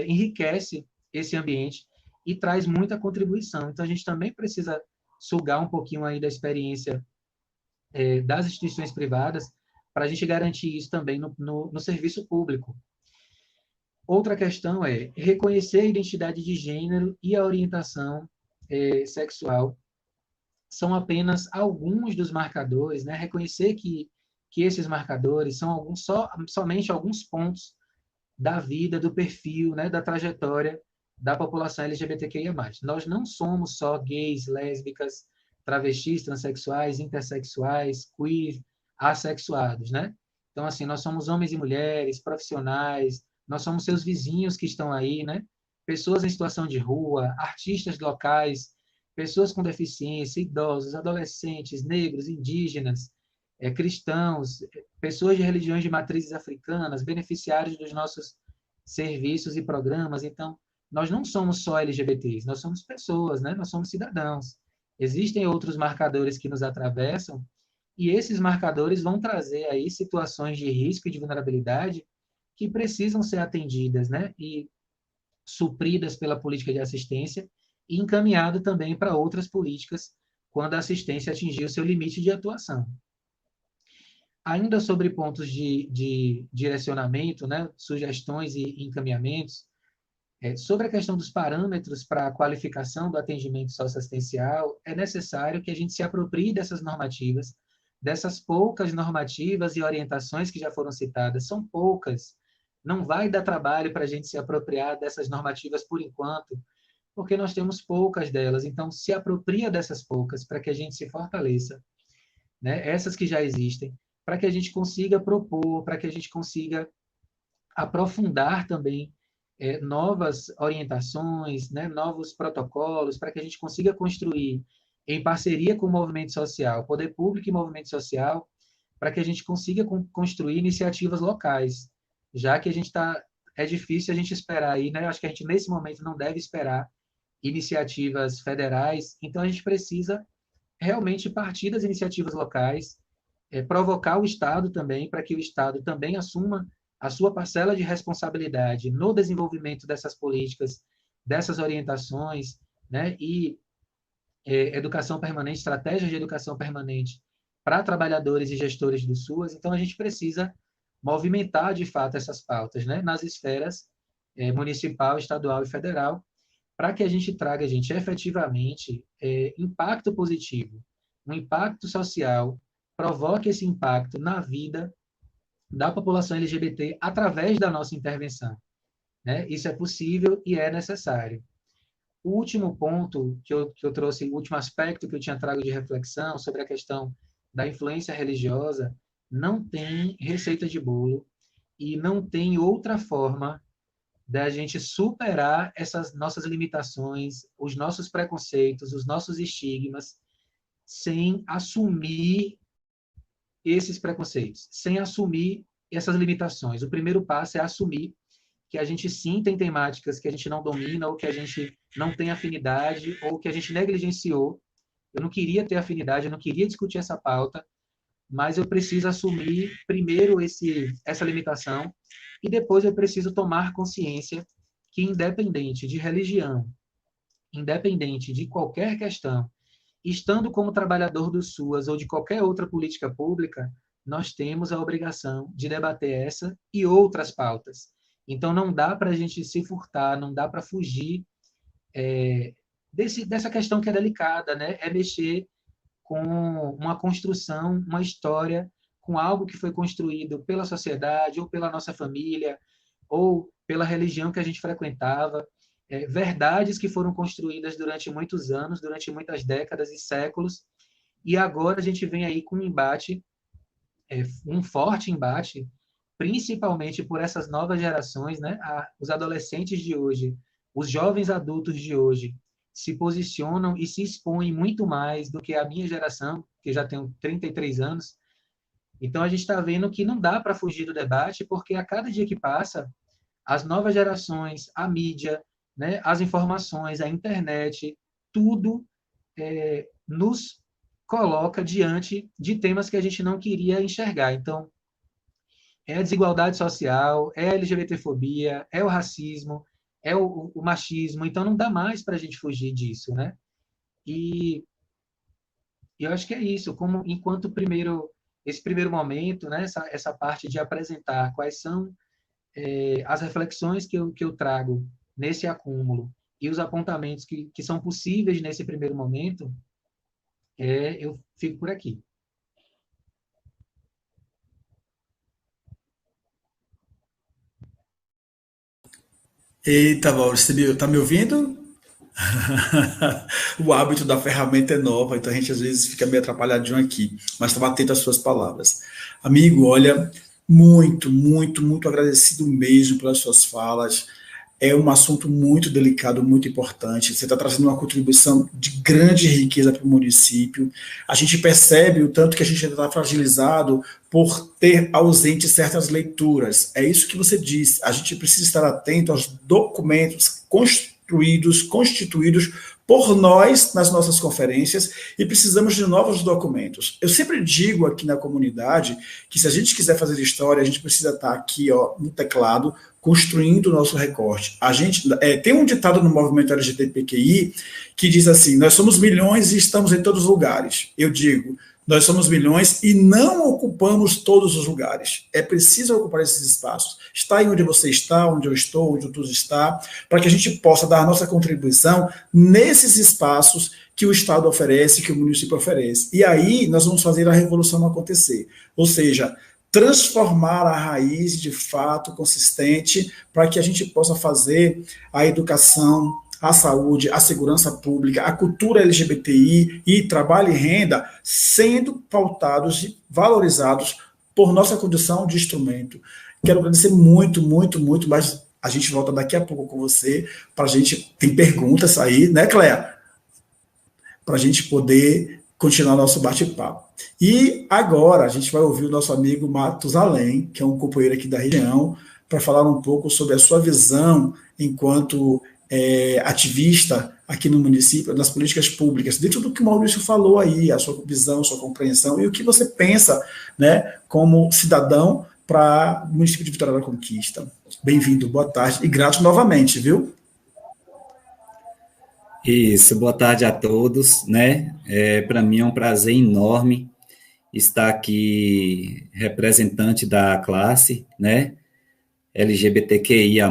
enriquece esse ambiente e traz muita contribuição. Então, a gente também precisa sugar um pouquinho aí da experiência das instituições privadas para a gente garantir isso também no serviço público. Outra questão é reconhecer a identidade de gênero e a orientação sexual são apenas alguns dos marcadores, né? Reconhecer que esses marcadores são somente alguns pontos da vida, do perfil, né? Da trajetória da população LGBTQIA+. Nós não somos só gays, lésbicas, travestis, transexuais, intersexuais, queer, assexuados, né? Então, assim, nós somos homens e mulheres, profissionais, nós somos seus vizinhos que estão aí, né? Pessoas em situação de rua, artistas locais, pessoas com deficiência, idosos, adolescentes, negros, indígenas, cristãos, pessoas de religiões de matrizes africanas, beneficiários dos nossos serviços e programas. Então, nós não somos só LGBTs, nós somos pessoas, né? Nós somos cidadãos. Existem outros marcadores que nos atravessam e esses marcadores vão trazer aí situações de risco e de vulnerabilidade que precisam ser atendidas, né? E supridas pela política de assistência e encaminhado também para outras políticas quando a assistência atingir o seu limite de atuação. Ainda sobre pontos de direcionamento, né, sugestões e encaminhamentos, Sobre a questão dos parâmetros para a qualificação do atendimento socioassistencial, é necessário que a gente se aproprie dessas normativas, dessas poucas normativas e orientações que já foram citadas. São poucas. Não vai dar trabalho para a gente se apropriar dessas normativas por enquanto, porque nós temos poucas delas. Então, se apropria dessas poucas para que a gente se fortaleça, né? Essas que já existem, para que a gente consiga propor, para que a gente consiga aprofundar também novas orientações, né, novos protocolos, para que a gente consiga construir, em parceria com o movimento social, poder público e movimento social, para que a gente consiga construir iniciativas locais, já que é difícil a gente esperar aí, né? Acho que a gente, nesse momento, não deve esperar iniciativas federais, então a gente precisa realmente partir das iniciativas locais, provocar o Estado também, para que o Estado também assuma a sua parcela de responsabilidade no desenvolvimento dessas políticas, dessas orientações, né? E educação permanente, estratégias de educação permanente para trabalhadores e gestores do SUAS. Então, a gente precisa movimentar, de fato, essas pautas, né? Nas esferas municipal, estadual e federal, para que a gente traga, gente, efetivamente, impacto positivo, um impacto social, provoque esse impacto na vida da população LGBT através da nossa intervenção, né? Isso é possível e é necessário. O último ponto que eu trouxe, o último aspecto que eu tinha trago de reflexão sobre a questão da influência religiosa, não tem receita de bolo e não tem outra forma da gente superar essas nossas limitações, os nossos preconceitos, os nossos estigmas, sem assumir esses preconceitos, sem assumir essas limitações. O primeiro passo é assumir que a gente sim tem temáticas que a gente não domina, ou que a gente não tem afinidade, ou que a gente negligenciou. Eu não queria ter afinidade, eu não queria discutir essa pauta, mas eu preciso assumir primeiro essa limitação, e depois eu preciso tomar consciência que, independente de religião, independente de qualquer questão, estando como trabalhador do SUAS ou de qualquer outra política pública, nós temos a obrigação de debater essa e outras pautas. Então, não dá para a gente se furtar, não dá para fugir dessa questão que é delicada, né? É mexer com uma construção, uma história, com algo que foi construído pela sociedade, ou pela nossa família, ou pela religião que a gente frequentava, verdades que foram construídas durante muitos anos, durante muitas décadas e séculos, e agora a gente vem aí com um embate, um forte embate, principalmente por essas novas gerações, né? Os adolescentes de hoje, os jovens adultos de hoje, se posicionam e se expõem muito mais do que a minha geração, que já tenho 33 anos. Então, a gente está vendo que não dá para fugir do debate, porque a cada dia que passa, as novas gerações, a mídia, né, as informações, a internet, tudo nos coloca diante de temas que a gente não queria enxergar. Então, é a desigualdade social, é a LGBTfobia, é o racismo, é o machismo. Então, não dá mais para a gente fugir disso, né? E eu acho que é isso. Como, enquanto esse primeiro momento, né, essa parte de apresentar quais são as reflexões que eu trago nesse acúmulo e os apontamentos que são possíveis nesse primeiro momento, eu fico por aqui. Eita, Maurício, tá me ouvindo? O hábito da ferramenta é nova, então a gente às vezes fica meio atrapalhadinho aqui, mas estava atento às suas palavras. Amigo, olha, muito, muito, muito agradecido mesmo pelas suas falas. É um assunto muito delicado, muito importante. Você está trazendo uma contribuição de grande riqueza para o município. A gente percebe o tanto que a gente está fragilizado por ter ausente certas leituras. É isso que você disse. A gente precisa estar atento aos documentos constituídos por nós nas nossas conferências, e precisamos de novos documentos. Eu sempre digo aqui na comunidade que, se a gente quiser fazer história, a gente precisa estar aqui, ó, no teclado, construindo o nosso recorte. A gente tem um ditado no movimento LGBTQI que diz assim: nós somos milhões e estamos em todos os lugares. Eu digo, Nós somos milhões e não ocupamos todos os lugares. É preciso ocupar esses espaços. Está aí onde você está, onde eu estou, onde o Tuz está, para que a gente possa dar a nossa contribuição nesses espaços que o Estado oferece, que o município oferece. E aí nós vamos fazer a revolução acontecer. Ou seja, transformar a raiz de fato consistente para que a gente possa fazer a educação, a saúde, a segurança pública, a cultura LGBTI e trabalho e renda sendo pautados e valorizados por nossa condição de instrumento. Quero agradecer muito, muito, muito, mas a gente volta daqui a pouco com você, para a gente, tem perguntas aí, né, Cléa? Para a gente poder continuar nosso bate-papo. E agora a gente vai ouvir o nosso amigo Matusalém, que é um companheiro aqui da região, para falar um pouco sobre a sua visão enquanto ativista aqui no município, nas políticas públicas, dentro do que o Maurício falou aí, a sua visão, a sua compreensão, e o que você pensa, né, como cidadão para o município de Vitória da Conquista. Bem-vindo, boa tarde, e grato novamente, viu? Isso, boa tarde a todos, né? Para mim é um prazer enorme estar aqui representante da classe, né? LGBTQIA+.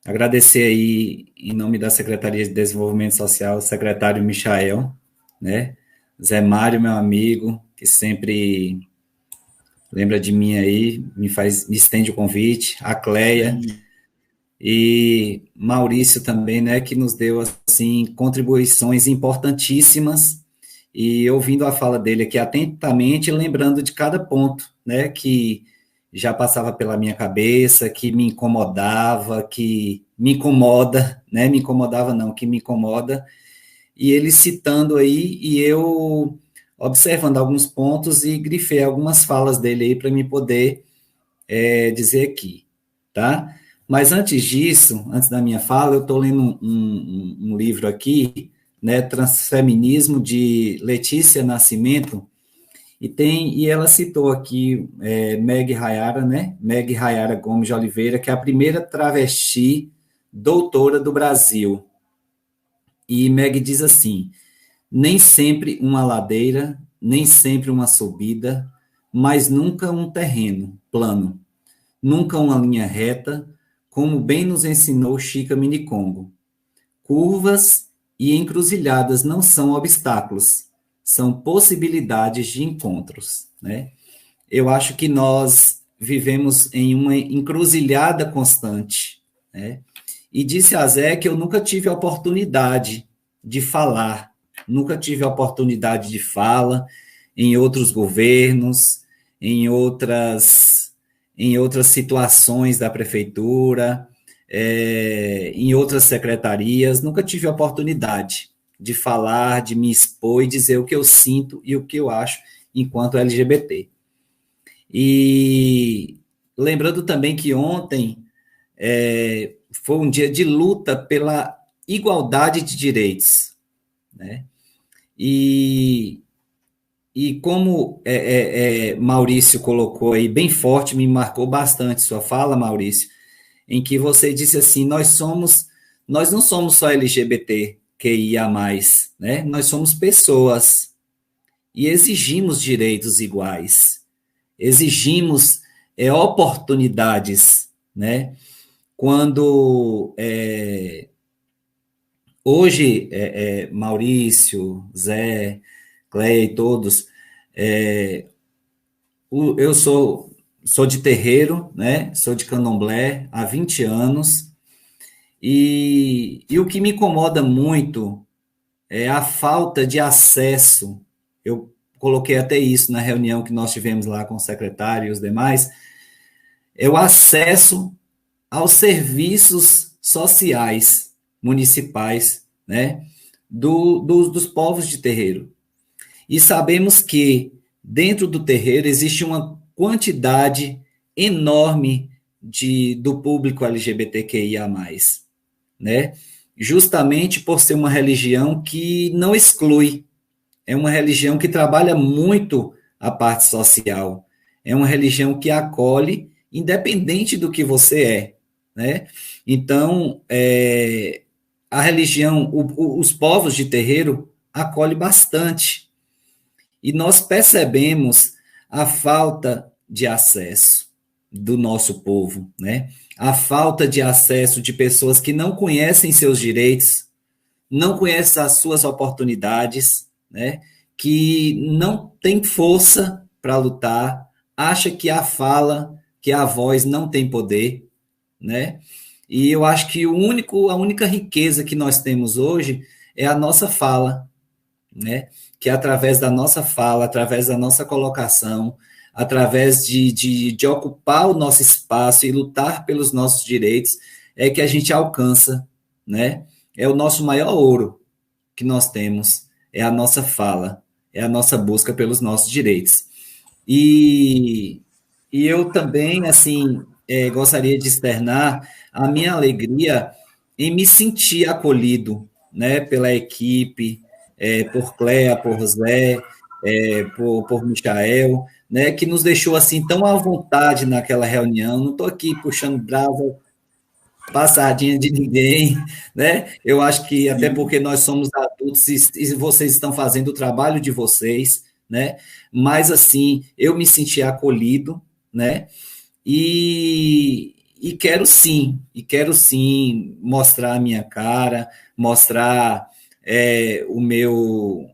Agradecer aí, em nome da Secretaria de Desenvolvimento Social, o secretário Michael, né? Zé Mário, meu amigo, que sempre lembra de mim aí, me estende o convite, a Cleia, e Maurício também, né, que nos deu, assim, contribuições importantíssimas, e ouvindo a fala dele aqui atentamente, lembrando de cada ponto, né, que já passava pela minha cabeça, que me incomodava, que me incomoda, né, me incomodava não, que me incomoda, e ele citando aí, e eu observando alguns pontos e grifei algumas falas dele aí para me poder dizer aqui, tá? Mas antes disso, antes da minha fala, eu estou lendo um livro aqui, né, Transfeminismo, de Letícia Nascimento, e ela citou aqui Meg Hayara, né, Meg Hayara Gomes de Oliveira, que é a primeira travesti doutora do Brasil. E Meg diz assim: nem sempre uma ladeira, nem sempre uma subida, mas nunca um terreno plano, nunca uma linha reta, como bem nos ensinou Chica Minicongo. Curvas e encruzilhadas não são obstáculos, são possibilidades de encontros, né? Eu acho que nós vivemos em uma encruzilhada constante, né? E disse a Zé que eu nunca tive a oportunidade de falar, nunca tive a oportunidade de fala em outros governos, em outras situações da prefeitura, em outras secretarias, nunca tive a oportunidade de falar, de me expor e dizer o que eu sinto e o que eu acho enquanto LGBT. E lembrando também que ontem foi um dia de luta pela igualdade de direitos, né? E como Maurício colocou aí bem forte, me marcou bastante sua fala, Maurício, em que você disse assim: nós não somos só LGBTQIA+, né? Nós somos pessoas e exigimos direitos iguais, exigimos oportunidades, né? Quando hoje Maurício, Zé, Cleia e todos, eu sou de terreiro, né? Sou de candomblé há 20 anos, e o que me incomoda muito é a falta de acesso. Eu coloquei até isso na reunião que nós tivemos lá com o secretário e os demais, é o acesso aos serviços sociais municipais, né? Dos povos de terreiro. E sabemos que dentro do terreiro existe uma quantidade enorme do público LGBTQIA+, né? Justamente por ser uma religião que não exclui, é uma religião que trabalha muito a parte social, é uma religião que acolhe independente do que você é, né? Então, a religião, os povos de terreiro acolhe bastante. e nós percebemos a falta de acesso do nosso povo, né? A falta de acesso de pessoas que não conhecem seus direitos, não conhecem as suas oportunidades, né? Que não tem força para lutar, acha que a fala, que a voz não tem poder, né? E eu acho que a única riqueza que nós temos hoje é a nossa fala, né? Que através da nossa fala, através da nossa colocação, através de ocupar o nosso espaço e lutar pelos nossos direitos, é que a gente alcança, né? É o nosso maior ouro que nós temos, é a nossa fala, é a nossa busca pelos nossos direitos. E eu também, assim, gostaria de externar a minha alegria em me sentir acolhido, né, pela equipe, por Cléa, por Zé, por Michael, né, que nos deixou assim tão à vontade naquela reunião. Não estou aqui puxando brava, passadinha de ninguém, né? Eu acho que até porque nós somos adultos e vocês estão fazendo o trabalho de vocês, né? Mas assim, eu me senti acolhido, né? E quero sim mostrar a minha cara, mostrar o meu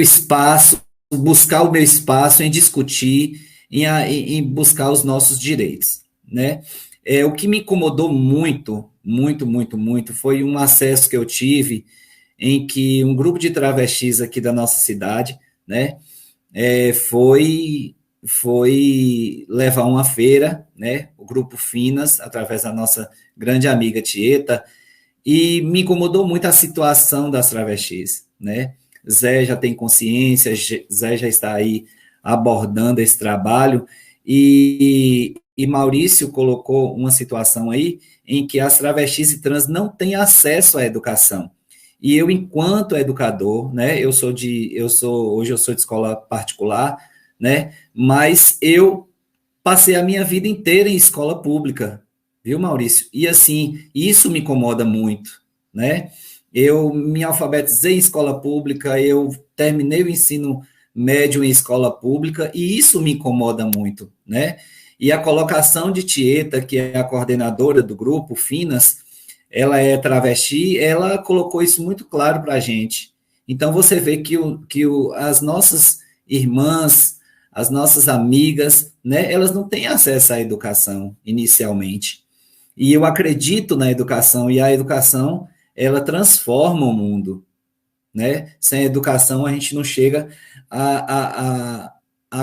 espaço, buscar o meu espaço em discutir, em buscar os nossos direitos, né? O que me incomodou muito foi um acesso que eu tive em que um grupo de travestis aqui da nossa cidade, né, foi levar uma feira, né, o grupo Finas, através da nossa grande amiga Tieta, e me incomodou muito a situação das travestis, né? Zé já tem consciência, Zé já está aí abordando esse trabalho, e Maurício colocou uma situação aí em que as travestis e trans não têm acesso à educação. E eu, enquanto educador, né, hoje eu sou de escola particular, né, mas eu passei a minha vida inteira em escola pública, viu, Maurício? E assim, isso me incomoda muito, né? Eu me alfabetizei em escola pública, eu terminei o ensino médio em escola pública, e isso me incomoda muito, né? E a colocação de Tieta, que é a coordenadora do grupo Finas, ela é travesti, ela colocou isso muito claro para a gente. Então, você vê que as nossas irmãs, as nossas amigas, né, elas não têm acesso à educação, inicialmente. E eu acredito na educação, e a educação, ela transforma o mundo, né? Sem educação, a gente não chega a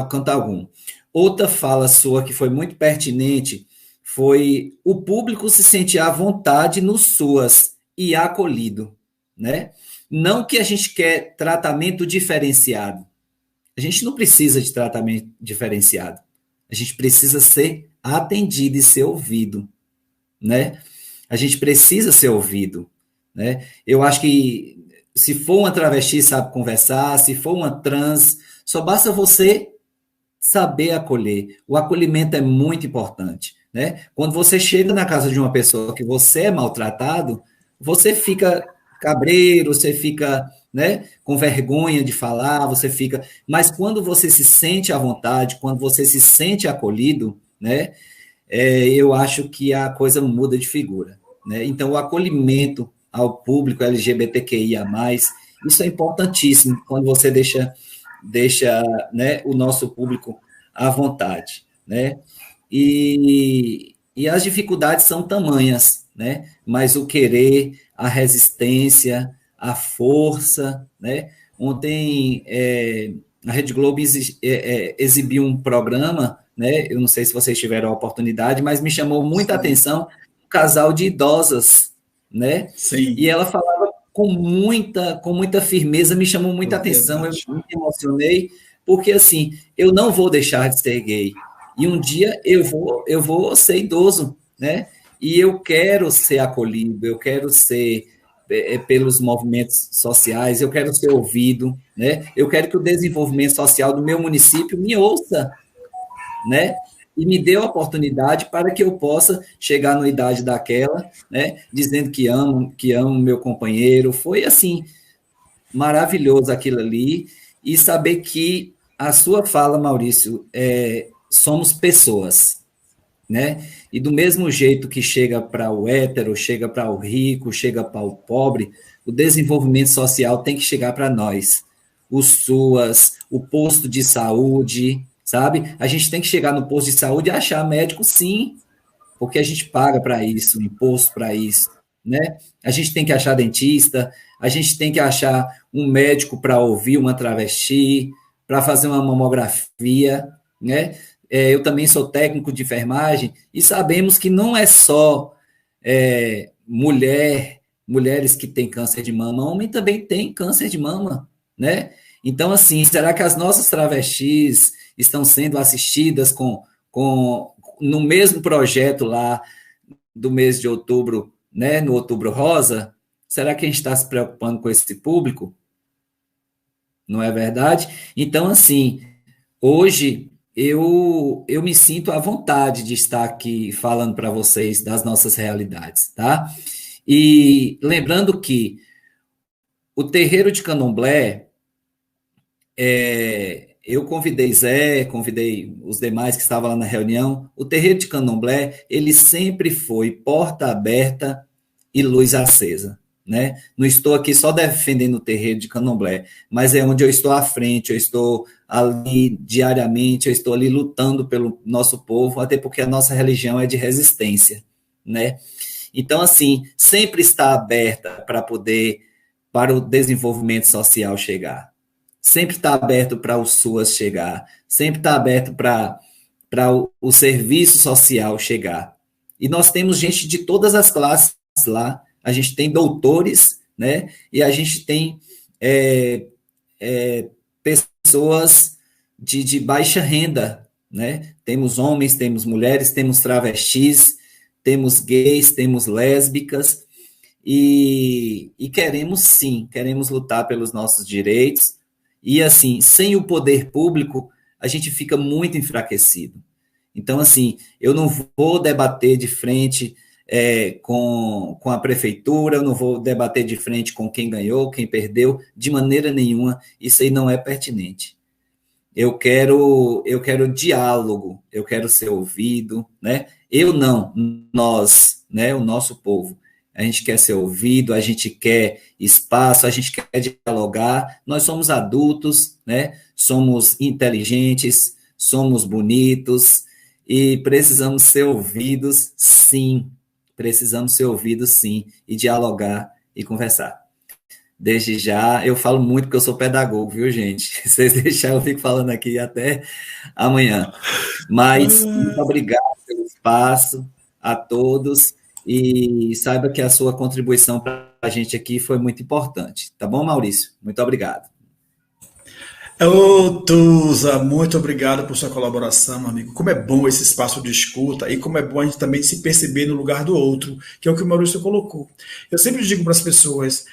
canto algum. Outra fala sua que foi muito pertinente foi o público se sentir à vontade nos SUAS e acolhido, né? Não que a gente quer tratamento diferenciado. A gente não precisa de tratamento diferenciado. A gente precisa ser atendido e ser ouvido, né? A gente precisa ser ouvido, né? Eu acho que se for uma travesti, sabe conversar, se for uma trans, só basta você saber acolher. O acolhimento é muito importante, né? Quando você chega na casa de uma pessoa que você é maltratado, você fica cabreiro, você fica, né, com vergonha de falar, você fica... Mas quando você se sente à vontade, quando você se sente acolhido, né, eu acho que a coisa muda de figura, né? Então, o acolhimento ao público LGBTQIA+, isso é importantíssimo quando você deixa né, o nosso público à vontade, né? E as dificuldades são tamanhas, né? Mas o querer, a resistência, a força, né? Ontem a Rede Globo exibiu um programa, né? Eu não sei se vocês tiveram a oportunidade, mas me chamou muita atenção um casal de idosas, né? Sim. E ela falava com muita firmeza, me chamou muita atenção, eu me emocionei, porque assim, eu não vou deixar de ser gay, e um dia eu vou ser idoso, né? E eu quero ser acolhido, eu quero ser pelos movimentos sociais, eu quero ser ouvido, né? Eu quero que o desenvolvimento social do meu município me ouça, né? E me dê a oportunidade para que eu possa chegar na idade daquela, né, dizendo que amo meu companheiro. Foi assim, maravilhoso aquilo ali, e saber que a sua fala, Maurício, somos pessoas, né? E do mesmo jeito que chega para o hétero, chega para o rico, chega para o pobre, o desenvolvimento social tem que chegar para nós. O SUAS, o posto de saúde, sabe? A gente tem que chegar no posto de saúde e achar médico, sim, porque a gente paga para isso, imposto para isso, né? A gente tem que achar dentista, a gente tem que achar um médico para ouvir uma travesti, para fazer uma mamografia, né? Eu também sou técnico de enfermagem e sabemos que não é só mulheres que têm câncer de mama, homem também tem câncer de mama, né? Então, assim, será que as nossas travestis estão sendo assistidas no mesmo projeto lá do mês de outubro, né, no Outubro Rosa? Será que a gente está se preocupando com esse público? Não é verdade? Então, assim, hoje eu me sinto à vontade de estar aqui falando para vocês das nossas realidades, tá? E lembrando que o terreiro de Candomblé, eu convidei Zé, convidei os demais que estavam lá na reunião. O terreiro de Candomblé, ele sempre foi porta aberta e luz acesa, né? Não estou aqui só defendendo o terreiro de Candomblé, mas é onde eu estou à frente, eu estou ali diariamente, eu estou ali lutando pelo nosso povo, até porque a nossa religião é de resistência, né? Então, assim, sempre está aberta para o desenvolvimento social chegar. Sempre está aberto para o SUAS chegar, sempre está aberto para o serviço social chegar. E nós temos gente de todas as classes lá, a gente tem doutores, né? E a gente tem pessoas de baixa renda, né? Temos homens, temos mulheres, temos travestis, temos gays, temos lésbicas, e queremos sim, queremos lutar pelos nossos direitos. E, assim, sem o poder público, a gente fica muito enfraquecido. Então, assim, eu não vou debater de frente com a prefeitura, eu não vou debater de frente com quem ganhou, quem perdeu, de maneira nenhuma. Isso aí não é pertinente. Eu quero diálogo, eu quero ser ouvido, né? Nós, né? O nosso povo. A gente quer ser ouvido, a gente quer espaço, a gente quer dialogar. Nós somos adultos, né? Somos inteligentes, somos bonitos e precisamos ser ouvidos, sim. Precisamos ser ouvidos, sim, e dialogar e conversar. Desde já, eu falo muito porque eu sou pedagogo, viu, gente? Se vocês deixarem, eu fico falando aqui até amanhã. Mas muito obrigado pelo espaço, a todos. E saiba que a sua contribuição para a gente aqui foi muito importante. Tá bom, Maurício? Muito obrigado. Tusa, muito obrigado por sua colaboração, amigo. Como é bom esse espaço de escuta e como é bom a gente também se perceber no lugar do outro, que é o que o Maurício colocou. Eu sempre digo para as pessoas,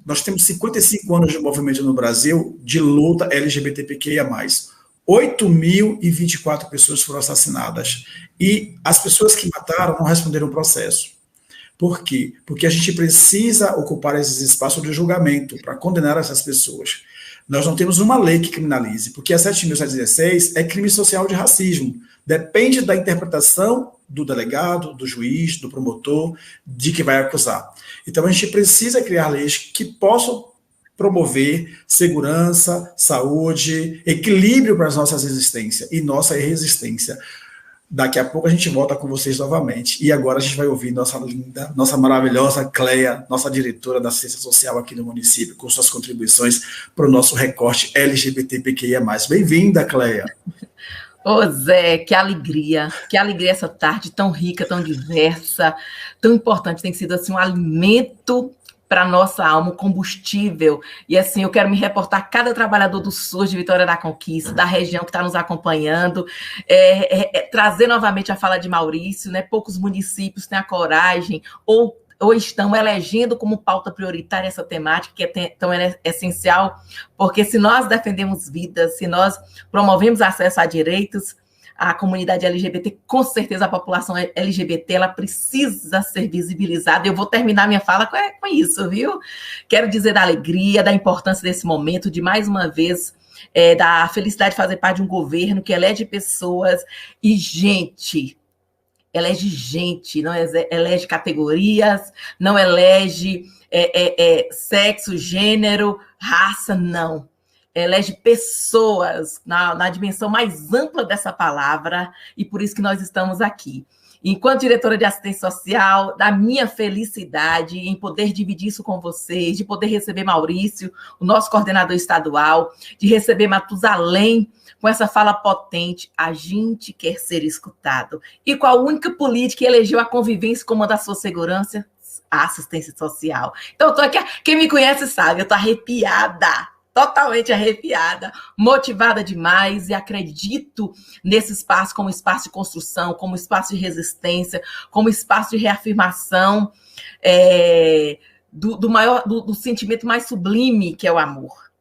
nós temos 55 anos de movimento no Brasil de luta LGBTQIA+. 8.024 pessoas foram assassinadas. E as pessoas que mataram não responderam o processo. Por quê? Porque a gente precisa ocupar esses espaços de julgamento para condenar essas pessoas. Nós não temos uma lei que criminalize, porque a 7.716 é crime social de racismo. Depende da interpretação do delegado, do juiz, do promotor, de que vai acusar. Então a gente precisa criar leis que possam promover segurança, saúde, equilíbrio para as nossas existências e nossa resistência. Daqui a pouco a gente volta com vocês novamente. E agora a gente vai ouvir nossa linda, nossa maravilhosa Cleia, nossa diretora da Assistência Social aqui no município, com suas contribuições para o nosso recorte LGBTQIA+. Bem-vinda, Cleia. Ô Zé, que alegria essa tarde tão rica, tão diversa, tão importante. Tem sido assim um alimento para a nossa alma, um combustível. E assim, eu quero me reportar a cada trabalhador do SUS de Vitória da Conquista, da região que está nos acompanhando, trazer novamente a fala de Maurício, né? Poucos municípios têm a coragem ou estão elegendo como pauta prioritária essa temática, que é tão essencial, porque se nós defendemos vidas, se nós promovemos acesso a direitos, a comunidade LGBT, com certeza a população LGBT, ela precisa ser visibilizada. Eu vou terminar minha fala com isso, viu? Quero dizer da alegria, da importância desse momento, de mais uma vez, da felicidade de fazer parte de um governo que elege pessoas e gente, elege gente, não elege categorias, não elege sexo, gênero, raça, não. Elege pessoas na dimensão mais ampla dessa palavra, e por isso que nós estamos aqui. Enquanto diretora de assistência social, da minha felicidade em poder dividir isso com vocês, de poder receber Maurício, o nosso coordenador estadual, de receber Matusalém, com essa fala potente, a gente quer ser escutado. E qual a única política que elegeu a convivência como uma da sua segurança? A assistência social. Então, eu tô aqui, quem me conhece sabe, eu tô arrepiada. Totalmente arrepiada, motivada demais, e acredito nesse espaço como espaço de construção, como espaço de resistência, como espaço de reafirmação do sentimento mais sublime, que é o amor,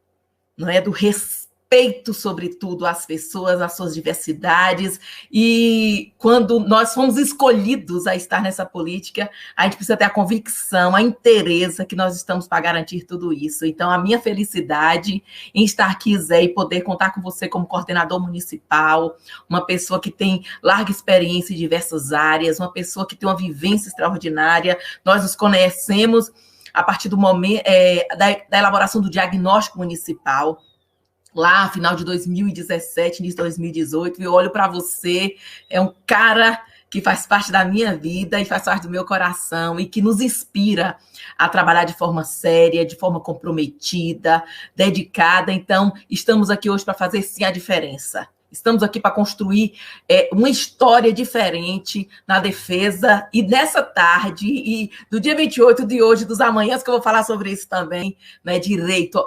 não é? Do respeito, sobretudo, às pessoas, às suas diversidades. E quando nós fomos escolhidos a estar nessa política, a gente precisa ter a convicção, a inteireza que nós estamos para garantir tudo isso. Então, a minha felicidade em estar aqui, Zé, e poder contar com você como coordenador municipal, uma pessoa que tem larga experiência em diversas áreas, uma pessoa que tem uma vivência extraordinária. Nós nos conhecemos a partir do momento da elaboração do diagnóstico municipal, lá, final de 2017, início de 2018, e eu olho para você, é um cara que faz parte da minha vida e faz parte do meu coração e que nos inspira a trabalhar de forma séria, de forma comprometida, dedicada. Então, estamos aqui hoje para fazer, sim, a diferença. Estamos aqui para construir uma história diferente na defesa, e nessa tarde, e do dia 28 de hoje, dos amanhãs, que eu vou falar sobre isso também, né, direito,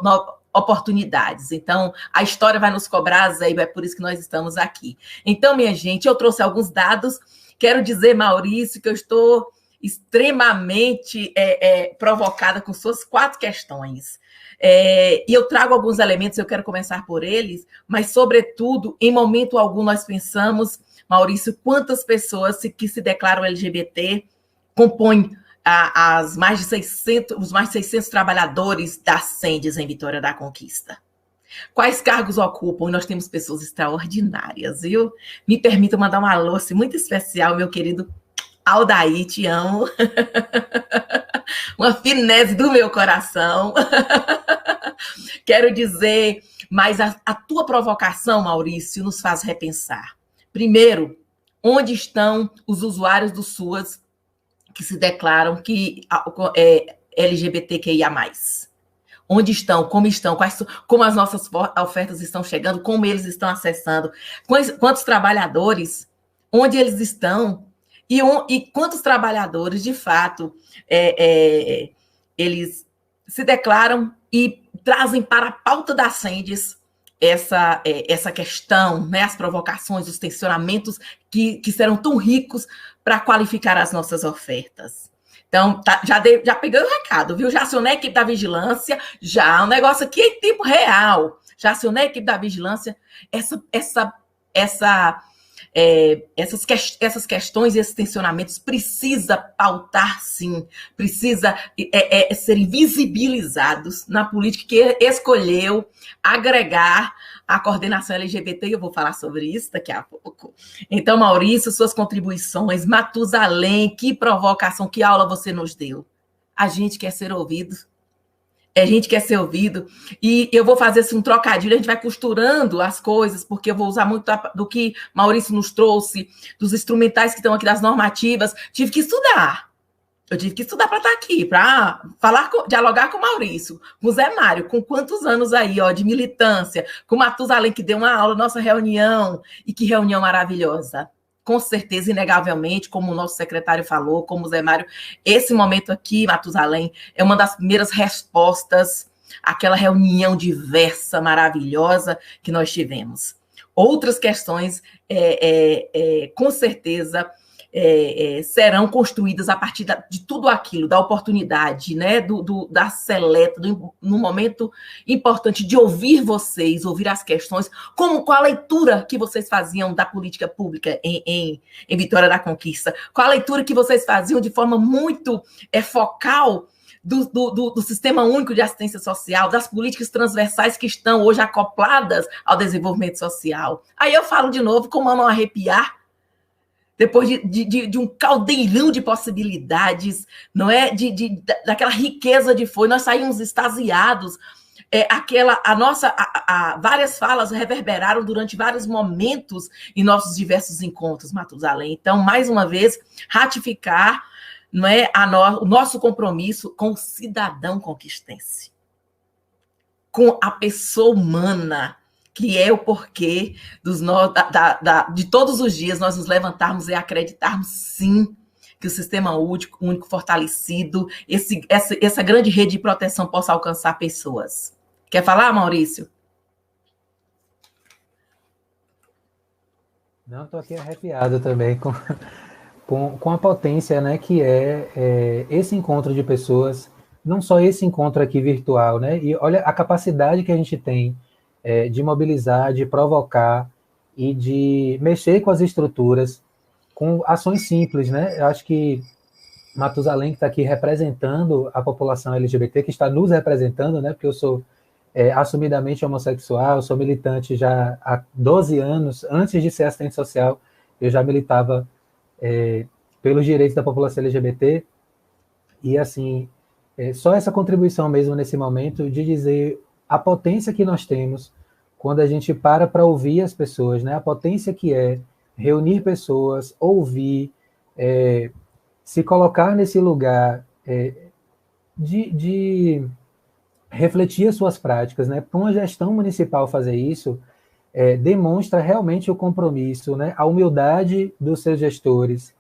oportunidades. Então, a história vai nos cobrar, Zé, e é por isso que nós estamos aqui. Então, minha gente, eu trouxe alguns dados. Quero dizer, Maurício, que eu estou extremamente provocada com suas 4 questões. E eu trago alguns elementos, eu quero começar por eles, mas, sobretudo, em momento algum nós pensamos, Maurício, quantas pessoas que se declaram LGBT compõem os mais de 600 trabalhadores da Sendes em Vitória da Conquista. Quais cargos ocupam? E nós temos pessoas extraordinárias, viu? Me permita mandar um alô muito especial, meu querido Aldair, te amo. Uma finese do meu coração. Quero dizer, mas a tua provocação, Maurício, nos faz repensar. Primeiro, onde estão os usuários do SUAS que se declaram que LGBTQIA+. Onde estão? Como as nossas ofertas estão chegando, como eles estão acessando, quantos trabalhadores, onde eles estão, e quantos trabalhadores, de fato, eles se declaram e trazem para a pauta da Sendes essa questão, né, as provocações, os tensionamentos que serão tão ricos para qualificar as nossas ofertas. Então, já peguei o recado, viu? Já acionei a equipe da vigilância, já um negócio aqui em tempo real. Já acionei a equipe da vigilância, essas questões e esses tensionamentos precisa pautar, sim, precisa serem visibilizados na política que escolheu agregar a coordenação LGBT, e eu vou falar sobre isso daqui a pouco. Então, Maurício, suas contribuições, Matusalém, que provocação, que aula você nos deu. A gente quer ser ouvido. A gente quer ser ouvido. E eu vou fazer assim, um trocadilho, a gente vai costurando as coisas, porque eu vou usar muito do que Maurício nos trouxe, dos instrumentais que estão aqui, das normativas. Tive que estudar. Eu tive que estudar para estar aqui, para dialogar com o Maurício, com o Zé Mário, com quantos anos aí, ó, de militância, com o Matusalém, que deu uma aula, nossa reunião, e que reunião maravilhosa. Com certeza, inegavelmente, como o nosso secretário falou, como o Zé Mário, esse momento aqui, Matusalém, é uma das primeiras respostas àquela reunião diversa, maravilhosa que nós tivemos. Outras questões, com certeza, serão construídas a partir de tudo aquilo, da oportunidade, né, da seleta, no momento importante de ouvir vocês, ouvir as questões, com a leitura que vocês faziam da política pública em Vitória da Conquista, com a leitura que vocês faziam de forma muito focal do Sistema Único de Assistência Social, das políticas transversais que estão hoje acopladas ao desenvolvimento social. Aí eu falo de novo, como não arrepiar, depois de um caldeirão de possibilidades, não é? Daquela riqueza de foi, nós saímos extasiados. Várias falas reverberaram durante vários momentos em nossos diversos encontros, Matusalém. Então, mais uma vez, ratificar, não é, o nosso compromisso com o cidadão conquistense, com a pessoa humana, que é o porquê de todos os dias nós nos levantarmos e acreditarmos, sim, que o Sistema Único fortalecido, essa grande rede de proteção possa alcançar pessoas. Quer falar, Maurício? Não, estou aqui arrepiado também com a potência, né, que esse encontro de pessoas, não só esse encontro aqui virtual, né, e olha a capacidade que a gente tem de mobilizar, de provocar e de mexer com as estruturas com ações simples, né? Eu acho que Matusalém, que está aqui representando a população LGBT, que está nos representando, né, porque eu sou assumidamente homossexual, sou militante já há 12 anos, antes de ser assistente social, eu já militava pelos direitos da população LGBT, e assim, só essa contribuição mesmo nesse momento de dizer a potência que nós temos quando a gente para ouvir as pessoas, né? A potência que é reunir pessoas, ouvir, se colocar nesse lugar de refletir as suas práticas, né? Para uma gestão municipal fazer isso, demonstra realmente o compromisso, né? A humildade dos seus gestores,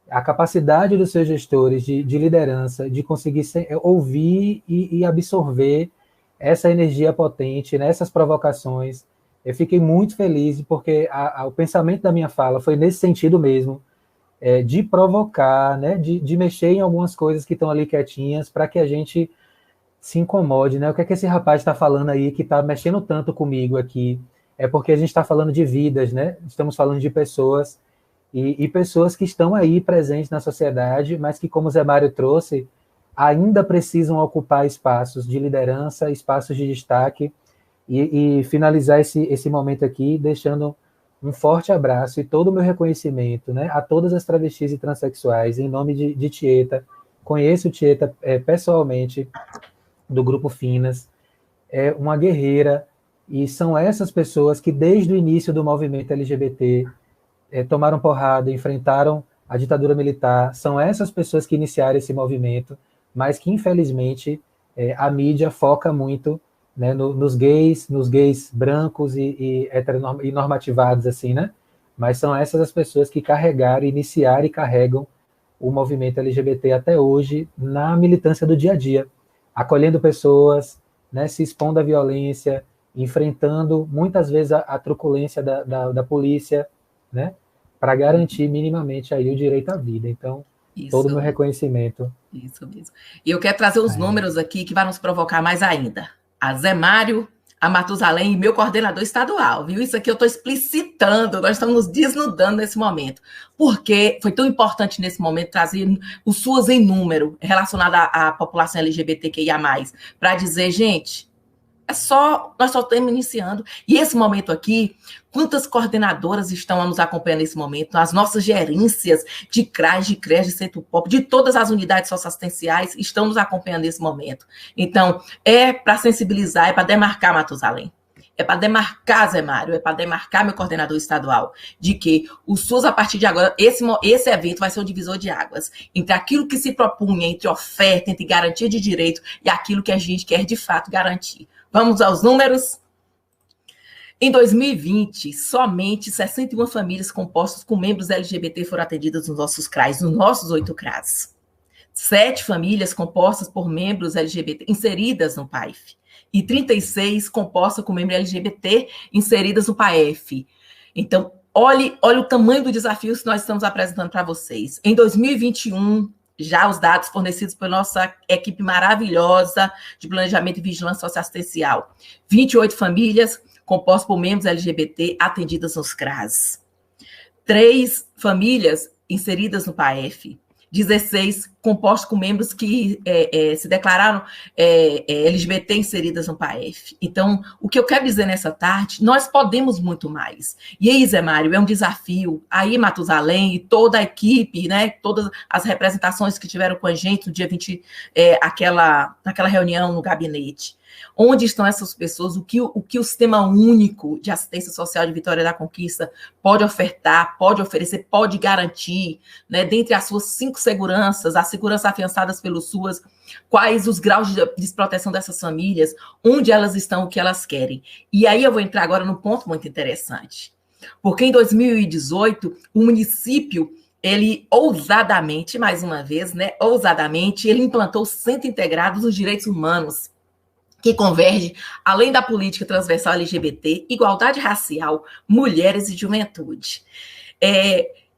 a capacidade dos seus gestores de liderança, de conseguir ouvir e absorver essa energia potente, né? Essas provocações. Eu fiquei muito feliz porque o pensamento da minha fala foi nesse sentido mesmo, de provocar, né? De mexer em algumas coisas que estão ali quietinhas para que a gente se incomode, né? O que é que esse rapaz está falando aí que está mexendo tanto comigo aqui? É porque a gente está falando de vidas, né? Estamos falando de pessoas e pessoas que estão aí presentes na sociedade, mas que, como o Zé Mário trouxe, ainda precisam ocupar espaços de liderança, espaços de destaque, e finalizar esse momento aqui deixando um forte abraço e todo o meu reconhecimento, né, a todas as travestis e transexuais, em nome de Tieta. Conheço Tieta pessoalmente, do Grupo Finas, é uma guerreira, e são essas pessoas que, desde o início do movimento LGBT, tomaram porrada, enfrentaram a ditadura militar, são essas pessoas que iniciaram esse movimento, mas que, infelizmente, a mídia foca muito, né, nos gays brancos e normativados, assim, né? Mas são essas as pessoas que carregaram, iniciaram e carregam o movimento LGBT até hoje na militância do dia a dia, acolhendo pessoas, né, se expondo à violência, enfrentando muitas vezes a truculência da polícia, né, para garantir minimamente aí o direito à vida. Então, todo o meu reconhecimento. Isso mesmo. E eu quero trazer uns números aqui que vão nos provocar mais ainda. A Zé Mário, a Matusalém e meu coordenador estadual, viu? Isso aqui eu estou explicitando, nós estamos nos desnudando nesse momento, porque foi tão importante nesse momento trazer os SUAS em número relacionado à população LGBTQIA+, para dizer, gente, nós só estamos iniciando. E esse momento aqui, quantas coordenadoras estão a nos acompanhar nesse momento? As nossas gerências de CRAS, de CRES, de Centro Pop, de todas as unidades socioassistenciais estão nos acompanhando nesse momento. Então, é para sensibilizar, é para demarcar, Matusalém. É para demarcar, Zé Mário, é para demarcar meu coordenador estadual, de que o SUS, a partir de agora, esse evento vai ser um divisor de águas entre aquilo que se propunha, entre oferta, entre garantia de direito e aquilo que a gente quer de fato garantir. Vamos aos números? Em 2020, somente 61 famílias compostas com membros LGBT foram atendidas nos nossos CRAs, nos nossos 8 CRAs. 7 famílias compostas por membros LGBT inseridas no PAIF. E 36 compostas com membros LGBT inseridas no PAEF. Então, olhe o tamanho do desafio que nós estamos apresentando para vocês. Em 2021, já os dados fornecidos pela nossa equipe maravilhosa de planejamento e vigilância socioassistencial. 28 famílias compostas por membros LGBT atendidas nos CRAS. 3 famílias inseridas no PAEF. 16 compostos com membros que se declararam LGBT inseridas no PAEF. Então, o que eu quero dizer nessa tarde, nós podemos muito mais. E aí, Zé Mário, é um desafio. Aí, Matusalém e toda a equipe, né, todas as representações que tiveram com a gente no dia 20, naquela reunião no gabinete. Onde estão essas pessoas? O que o Sistema Único de Assistência Social de Vitória da Conquista pode ofertar, pode oferecer, pode garantir, né, dentre as suas 5 seguranças, as seguranças afiançadas pelo SUAS, quais os graus de desproteção dessas famílias, onde elas estão, o que elas querem. E aí eu vou entrar agora num ponto muito interessante. Porque em 2018, o município, ele ousadamente, mais uma vez, né, ousadamente, ele implantou o Centro Integrado dos Direitos Humanos, que converge, além da política transversal LGBT, igualdade racial, mulheres e juventude.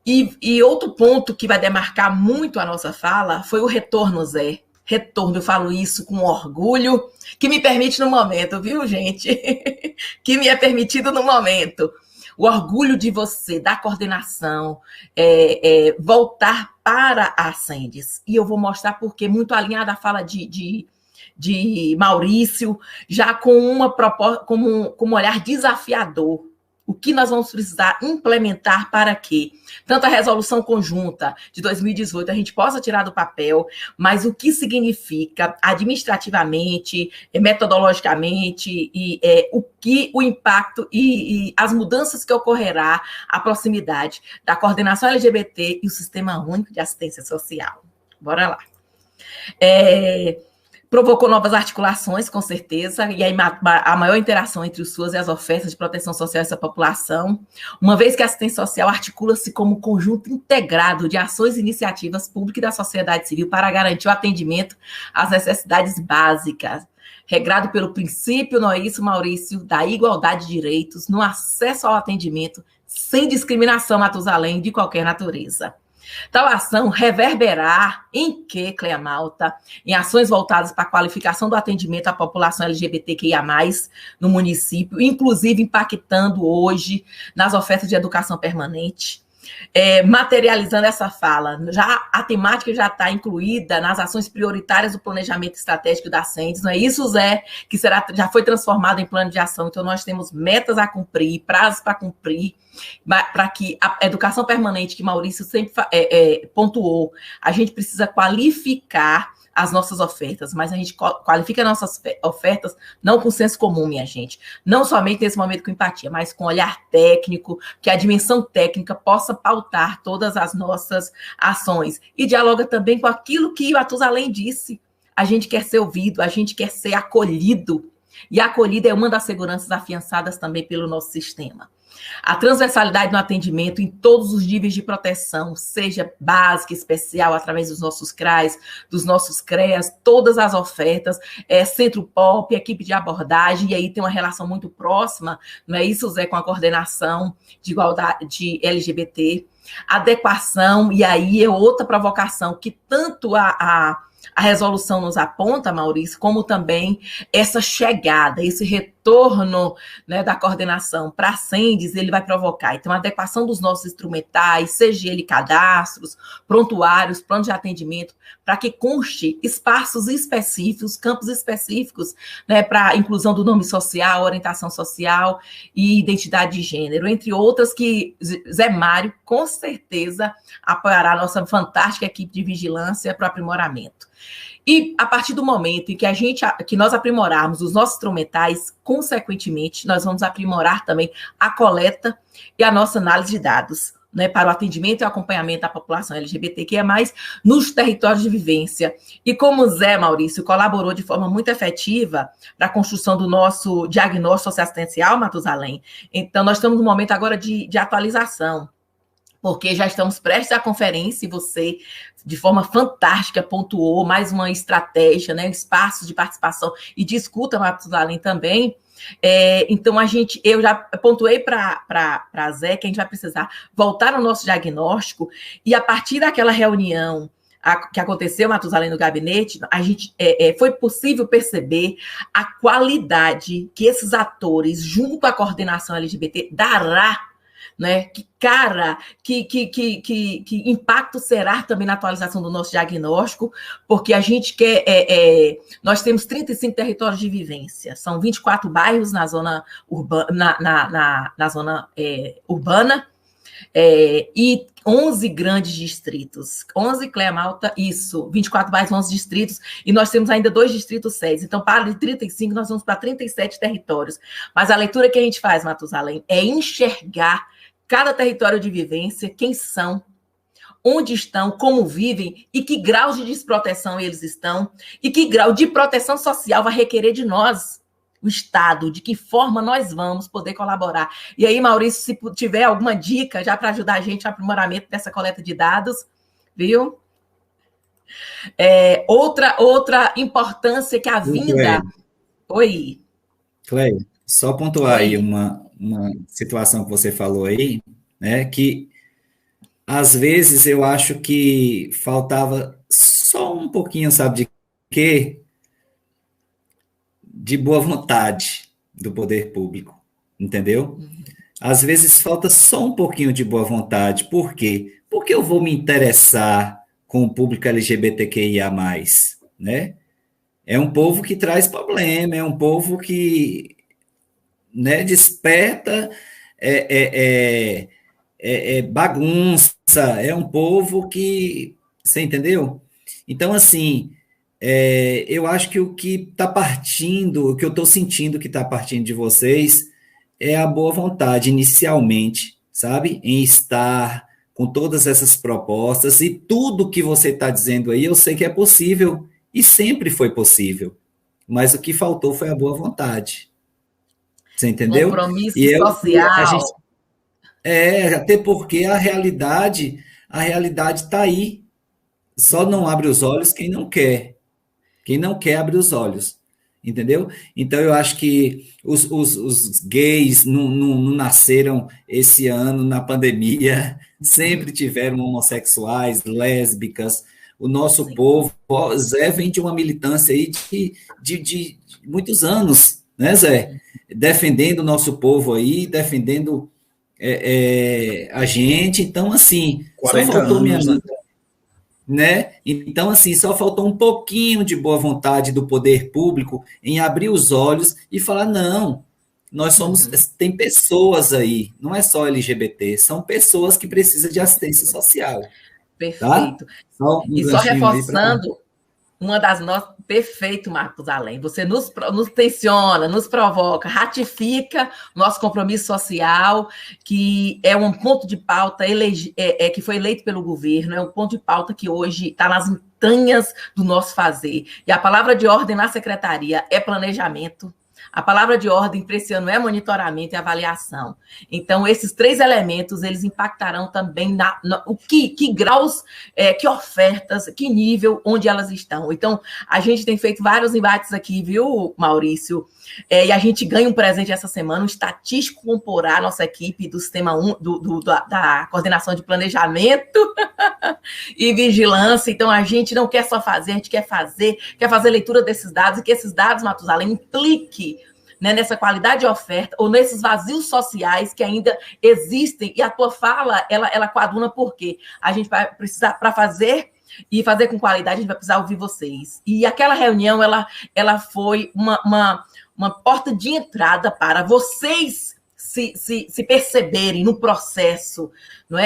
E outro ponto que vai demarcar muito a nossa fala foi o retorno, Zé. Retorno, eu falo isso com orgulho, que me permite no momento, viu, gente? Que me é permitido no momento. O orgulho de você, da coordenação, voltar para a Ascendes. E eu vou mostrar porque, muito alinhada à fala de Maurício, já com uma proposta, com um olhar desafiador. O que nós vamos precisar implementar para que tanto a resolução conjunta de 2018 a gente possa tirar do papel, mas o que significa administrativamente, metodologicamente, e o impacto e as mudanças que ocorrerá à proximidade da coordenação LGBT e o Sistema Único de Assistência Social. Bora lá. Provocou novas articulações, com certeza, e a maior interação entre os SUAS e as ofertas de proteção social dessa população, uma vez que a assistência social articula-se como um conjunto integrado de ações e iniciativas públicas e da sociedade civil para garantir o atendimento às necessidades básicas, regrado pelo princípio, não é isso, Maurício, da igualdade de direitos no acesso ao atendimento sem discriminação, Matusalém, de qualquer natureza. Tal ação reverberar em que, Cleia Malta, em ações voltadas para a qualificação do atendimento à população LGBTQIA+, no município, inclusive impactando hoje nas ofertas de educação permanente. Materializando essa fala, a temática já está incluída nas ações prioritárias do planejamento estratégico da Ascendes, não é isso, Zé? Que já foi transformado em plano de ação, então nós temos metas a cumprir, prazos para cumprir, para que a educação permanente, que Maurício sempre pontuou, a gente precisa qualificar as nossas ofertas, mas a gente qualifica nossas ofertas não com senso comum, minha gente, não somente nesse momento com empatia, mas com olhar técnico, que a dimensão técnica possa pautar todas as nossas ações, e dialoga também com aquilo que o Matusalém disse, a gente quer ser ouvido, a gente quer ser acolhido, e a acolhida é uma das seguranças afiançadas também pelo nosso sistema. A transversalidade no atendimento em todos os níveis de proteção, seja básica, especial, através dos nossos CRAs, dos nossos CREAs, todas as ofertas, Centro POP, equipe de abordagem, e aí tem uma relação muito próxima, não é isso, Zé, com a coordenação de igualdade de LGBT, adequação, e aí é outra provocação que tanto a resolução nos aponta, Maurício, como também essa chegada, esse retorno, né, da coordenação para a Ascendes, ele vai provocar. Então, a adequação dos nossos instrumentais, seja ele cadastros, prontuários, planos de atendimento, para que conste espaços específicos, campos específicos, né, para inclusão do nome social, orientação social e identidade de gênero, entre outras que Zé Mário, com certeza, apoiará a nossa fantástica equipe de vigilância para o aprimoramento. E a partir do momento em que nós aprimorarmos os nossos instrumentais, consequentemente, nós vamos aprimorar também a coleta e a nossa análise de dados, né, para o atendimento e acompanhamento da população LGBTQIA+, nos territórios de vivência. E como o Zé Maurício colaborou de forma muito efetiva para a construção do nosso diagnóstico socioassistencial, Matusalém, então nós estamos no momento agora de atualização, porque já estamos prestes à conferência e você, de forma fantástica, pontuou mais uma estratégia, né, espaços de participação e de escuta, Matusalém, também, Então, eu já pontuei para a Zé que a gente vai precisar voltar no nosso diagnóstico e, a partir daquela reunião que aconteceu, Matusalém, no gabinete, foi possível perceber a qualidade que esses atores, junto à coordenação LGBT, dará, né? Que impacto será também na atualização do nosso diagnóstico, porque a gente quer. Nós temos 35 territórios de vivência, são 24 bairros na zona urbana, na zona urbana, e 11 grandes distritos, 11, Cléa Malta, isso, 24 bairros, 11 distritos, e nós temos ainda 2 distritos sedes, então para de 35, nós vamos para 37 territórios, mas a leitura que a gente faz, Matusalém, é enxergar cada território de vivência, quem são, onde estão, como vivem, e que grau de desproteção eles estão, e que grau de proteção social vai requerer de nós, o Estado, de que forma nós vamos poder colaborar. E aí, Maurício, se tiver alguma dica já para ajudar a gente no aprimoramento dessa coleta de dados, viu? Outra importância que a vinda... Oi. Cleia, só pontuar aí uma situação que você falou aí, né, que às vezes eu acho que faltava só um pouquinho, sabe de quê? De boa vontade do poder público, entendeu? Às vezes falta só um pouquinho de boa vontade. Por quê? Porque eu vou me interessar com o público LGBTQIA+, né? É um povo que traz problema, é um povo que, né, desperta bagunça, é um povo que... Você entendeu? Então, assim... eu acho que o que está partindo, o que eu estou sentindo que está partindo de vocês é a boa vontade, inicialmente, sabe? Em estar com todas essas propostas, e tudo que você está dizendo aí, eu sei que é possível, e sempre foi possível, mas o que faltou foi a boa vontade. Você entendeu? Compromisso social. Até porque a realidade está aí. Só não abre os olhos quem não quer. Quem não quer abrir os olhos, entendeu? Então, eu acho que os gays não nasceram esse ano na pandemia, sempre tiveram homossexuais, lésbicas. O nosso Sim. povo, Zé vem de uma militância aí de muitos anos, né, Zé? Defendendo o nosso povo aí, defendendo a gente. Então, assim, só faltou minha mãe. Né? Então, assim, só faltou um pouquinho de boa vontade do poder público em abrir os olhos e falar, não, nós somos, tem pessoas aí, não é só LGBT, são pessoas que precisam de assistência social. Perfeito. Tá? Só e só reforçando, uma das nossas... Perfeito, Matusalém. Você nos tensiona, nos provoca, ratifica o nosso compromisso social, que é um ponto de pauta que foi eleito pelo governo, é um ponto de pauta que hoje está nas entranhas do nosso fazer. E a palavra de ordem na secretaria é planejamento. A palavra de ordem para esse ano é monitoramento e avaliação. Então, esses 3 elementos, eles impactarão também que graus, que ofertas, que nível, onde elas estão. Então, a gente tem feito vários embates aqui, viu, Maurício? E a gente ganha um presente essa semana, um estatístico comporá a nossa equipe do Sistema 1, da Coordenação de Planejamento e Vigilância. Então, a gente não quer só fazer, a gente quer fazer leitura desses dados, e que esses dados, Matusalém, implique, né, nessa qualidade de oferta ou nesses vazios sociais que ainda existem. E a tua fala, ela coaduna porque a gente vai precisar, para fazer e fazer com qualidade, a gente vai precisar ouvir vocês. E aquela reunião, ela foi uma porta de entrada para vocês se perceberem no processo, não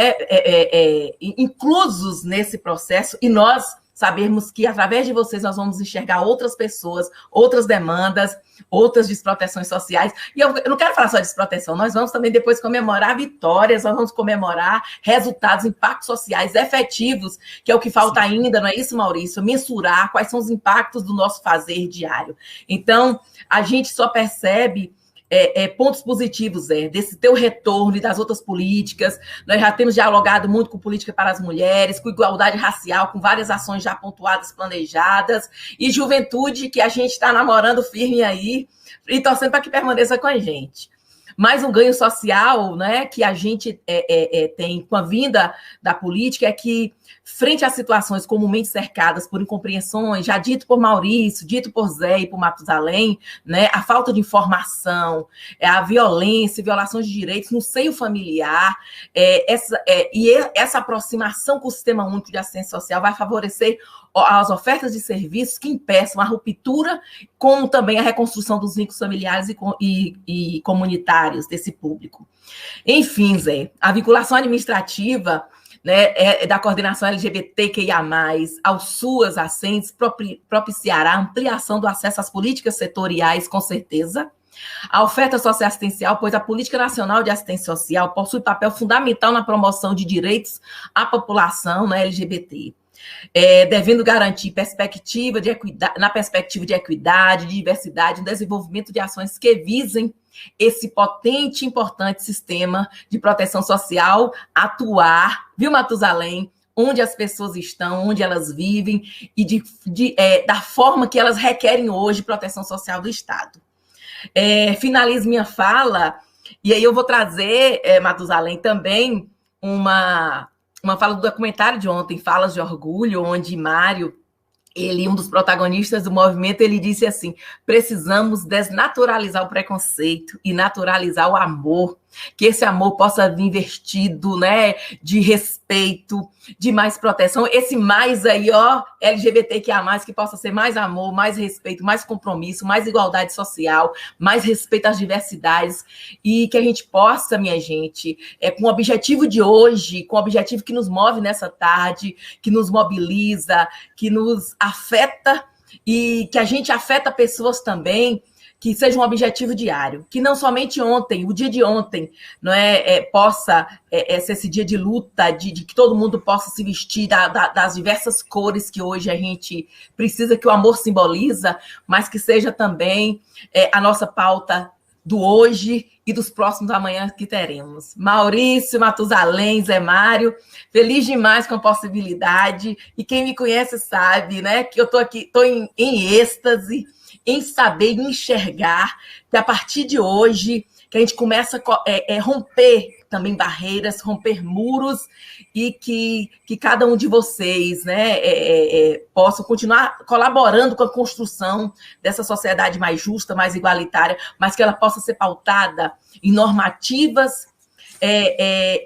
inclusos nesse processo, e nós sabermos que, através de vocês, nós vamos enxergar outras pessoas, outras demandas, outras desproteções sociais. E eu não quero falar só de desproteção, nós vamos também depois comemorar vitórias, nós vamos comemorar resultados, impactos sociais efetivos, que é o que falta ainda, não é isso, Maurício? Mensurar quais são os impactos do nosso fazer diário. Então, a gente só percebe pontos positivos, desse teu retorno e das outras políticas. Nós já temos dialogado muito com política para as mulheres, com igualdade racial, com várias ações já pontuadas, planejadas, e juventude, que a gente está namorando firme aí, e torcendo para que permaneça com a gente. Mais um ganho social, né, que a gente tem com a vinda da política é que, frente às situações comumente cercadas por incompreensões, já dito por Maurício, dito por Zé e por Matusalém, né, a falta de informação, a violência, violações de direitos no seio familiar, essa aproximação com o Sistema Único de Assistência Social vai favorecer as ofertas de serviços que impeçam a ruptura, como também a reconstrução dos vínculos familiares e comunitários desse público. Enfim, Zé, a vinculação administrativa, né, da coordenação LGBTQIA+, aos SUAS assentes, propiciará a ampliação do acesso às políticas setoriais, com certeza. A oferta socioassistencial, pois a Política Nacional de Assistência Social possui papel fundamental na promoção de direitos à população, né, LGBT. Devendo garantir na perspectiva de equidade, de diversidade, no desenvolvimento de ações que visem esse potente e importante sistema de proteção social atuar, viu, Matusalém, onde as pessoas estão, onde elas vivem e da forma que elas requerem hoje proteção social do Estado. Finalizo minha fala, e aí eu vou trazer, Matusalém, também uma fala do documentário de ontem, Falas de Orgulho, onde Mário, ele, um dos protagonistas do movimento, ele disse assim: precisamos desnaturalizar o preconceito e naturalizar o amor, que esse amor possa vir vestido, né, de respeito, de mais proteção, esse mais aí, ó, LGBTQIA+, que possa ser mais amor, mais respeito, mais compromisso, mais igualdade social, mais respeito às diversidades, e que a gente possa, minha gente, com o objetivo de hoje, com o objetivo que nos move nessa tarde, que nos mobiliza, que nos afeta, e que a gente afeta pessoas também, que seja um objetivo diário, que não somente ontem, o dia de ontem, não possa ser esse dia de luta, de que todo mundo possa se vestir das diversas cores que hoje a gente precisa, que o amor simboliza, mas que seja também a nossa pauta do hoje e dos próximos amanhã que teremos. Maurício, Matusalém, Zé Mário, feliz demais com a possibilidade, e quem me conhece sabe, né, que eu estou aqui, estou em êxtase, em saber e enxergar que a partir de hoje que a gente começa a romper também barreiras, romper muros, e que cada um de vocês, né, possam continuar colaborando com a construção dessa sociedade mais justa, mais igualitária, mas que ela possa ser pautada em normativas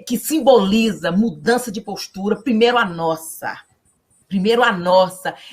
que simboliza mudança de postura, primeiro a nossa,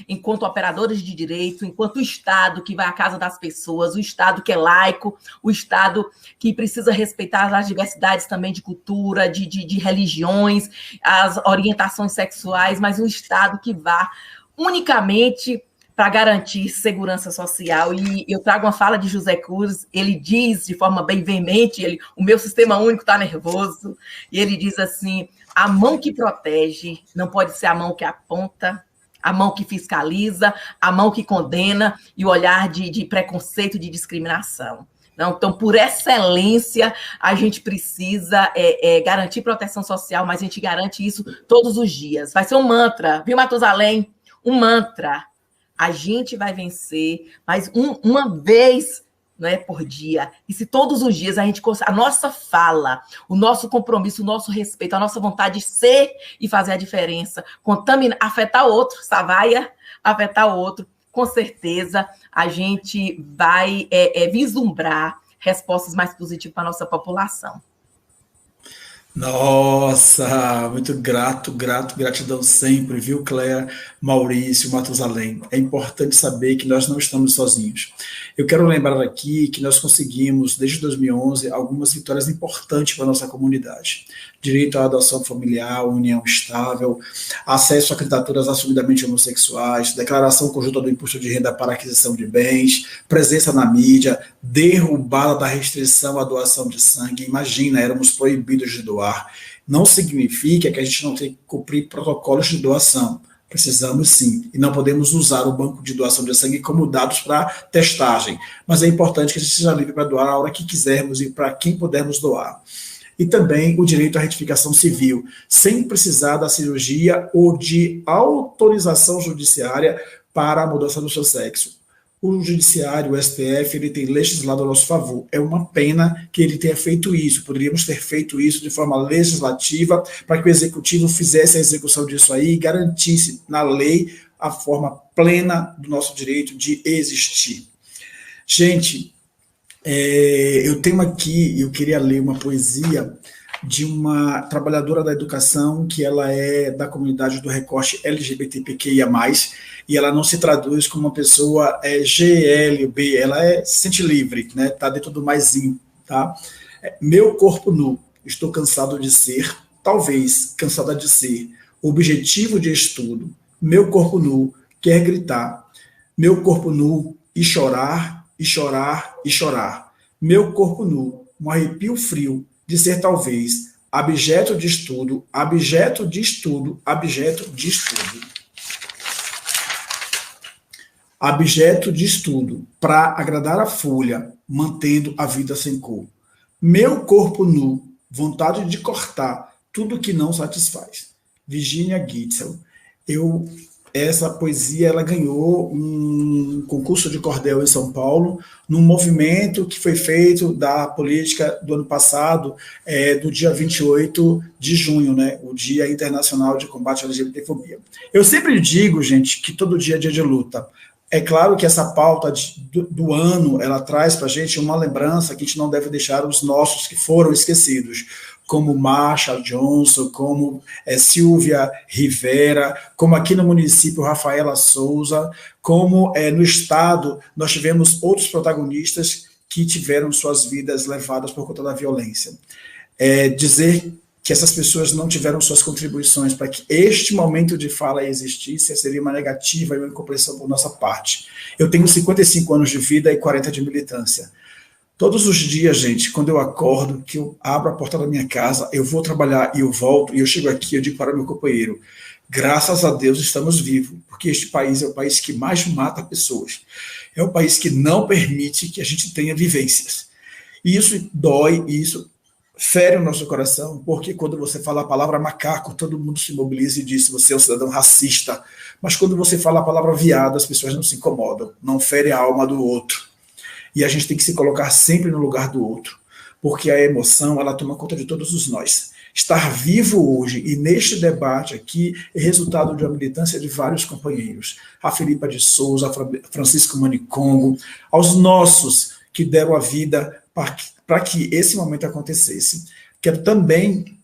enquanto operadores de direito, enquanto o Estado que vai à casa das pessoas, o Estado que é laico, o Estado que precisa respeitar as diversidades também de cultura, de religiões, as orientações sexuais, mas um Estado que vá unicamente para garantir segurança social. E eu trago uma fala de José Cruz, ele diz de forma bem veemente, o meu sistema único está nervoso, e ele diz assim: a mão que protege não pode ser a mão que aponta, a mão que fiscaliza, a mão que condena, e o olhar de preconceito, de discriminação. Não, então, por excelência, a gente precisa garantir proteção social, mas a gente garante isso todos os dias. Vai ser um mantra, viu, Matusalém? Um mantra. A gente vai vencer, mas uma vez, né, por dia. E se todos os dias a nossa fala, o nosso compromisso, o nosso respeito, a nossa vontade de ser e fazer a diferença, afetar o outro, Savaia, afetar o outro, com certeza a gente vai vislumbrar respostas mais positivas para a nossa população. Nossa, muito gratidão sempre, viu, Cléa, Maurício, Matusalém. É importante saber que nós não estamos sozinhos. Eu quero lembrar aqui que nós conseguimos, desde 2011, algumas vitórias importantes para a nossa comunidade. Direito à adoção familiar, união estável, acesso a candidaturas assumidamente homossexuais, declaração conjunta do imposto de renda para aquisição de bens, presença na mídia, derrubada da restrição à doação de sangue. Imagina, éramos proibidos de doar. Não significa que a gente não tem que cumprir protocolos de doação. Precisamos sim, e não podemos usar o banco de doação de sangue como dados para testagem, mas é importante que a gente seja livre para doar a hora que quisermos e para quem pudermos doar. E também o direito à retificação civil, sem precisar da cirurgia ou de autorização judiciária para a mudança do seu sexo. O judiciário, o STF, ele tem legislado a nosso favor. É uma pena que ele tenha feito isso. Poderíamos ter feito isso de forma legislativa para que o executivo fizesse a execução disso aí e garantisse na lei a forma plena do nosso direito de existir. Gente, eu tenho aqui, eu queria ler uma poesia de uma trabalhadora da educação que ela é da comunidade do recorte LGBTQIA+, e ela não se traduz como uma pessoa GLB, ela se sente livre, né? Tá dentro do maisinho, tá? Meu corpo nu, estou cansado de ser, talvez cansada de ser, objetivo de estudo. Meu corpo nu quer gritar, meu corpo nu e chorar, e chorar, e chorar. Meu corpo nu, um arrepio frio de ser talvez abjeto de estudo, abjeto de estudo, abjeto de estudo. Abjeto de estudo, para agradar a folha, mantendo a vida sem cor. Meu corpo nu, vontade de cortar tudo que não satisfaz. Virginia Gitzel. Essa poesia ela ganhou um concurso de cordel em São Paulo, num movimento que foi feito da política do ano passado, do dia 28 de junho, né, o Dia Internacional de Combate à LGBTfobia. Eu sempre digo, gente, que todo dia é dia de luta. É claro que essa pauta do ano, ela traz para a gente uma lembrança que a gente não deve deixar os nossos que foram esquecidos, como Marsha Johnson, como Silvia Rivera, como aqui no município Rafaela Souza, como no estado nós tivemos outros protagonistas que tiveram suas vidas levadas por conta da violência. Dizer que essas pessoas não tiveram suas contribuições para que este momento de fala existisse seria uma negativa e uma incompreensão por nossa parte. Eu tenho 55 anos de vida e 40 de militância. Todos os dias, gente, quando eu acordo, que eu abro a porta da minha casa, eu vou trabalhar e eu volto, e eu chego aqui, eu digo para o meu companheiro, graças a Deus estamos vivos, porque este país é o país que mais mata pessoas. É o país que não permite que a gente tenha vivências. E isso dói, e isso fere o nosso coração, porque quando você fala a palavra macaco, todo mundo se mobiliza e diz, você é um cidadão racista. Mas quando você fala a palavra viado, as pessoas não se incomodam, não fere a alma do outro. E a gente tem que se colocar sempre no lugar do outro, porque a emoção, ela toma conta de todos os nós. Estar vivo hoje e neste debate aqui é resultado de uma militância de vários companheiros. A Filipa de Souza, a Francisco Manicongo, aos nossos que deram a vida para que esse momento acontecesse. Quero também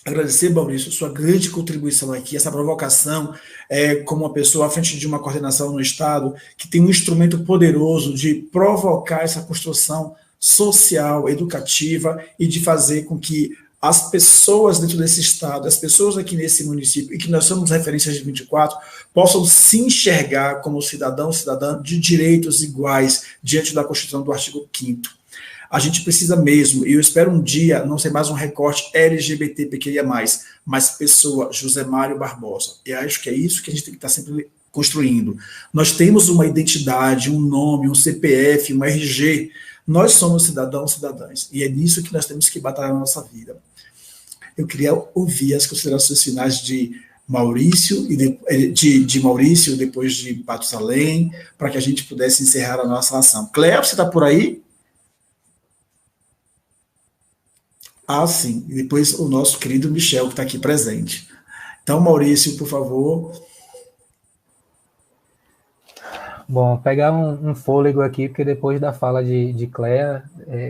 agradecer, Maurício, sua grande contribuição aqui, essa provocação como uma pessoa à frente de uma coordenação no Estado que tem um instrumento poderoso de provocar essa construção social, educativa e de fazer com que as pessoas dentro desse Estado, as pessoas aqui nesse município, e que nós somos referências de 24, possam se enxergar como cidadão, cidadã de direitos iguais diante da Constituição do artigo 5º. A gente precisa mesmo, e eu espero um dia não ser mais um recorte LGBTQIA+, mas pessoa José Mário Barbosa. E acho que é isso que a gente tem que estar sempre construindo. Nós temos uma identidade, um nome, um CPF, um RG. Nós somos cidadãos, cidadãs. E é nisso que nós temos que batalhar na nossa vida. Eu queria ouvir as considerações finais de Maurício, de Maurício, depois de Matusalém, para que a gente pudesse encerrar a nossa ação. Cléo, você está por aí? Ah, sim. E depois o nosso querido Michel, que está aqui presente. Então, Maurício, por favor. Bom, pegar um fôlego aqui, porque depois da fala de Cléa,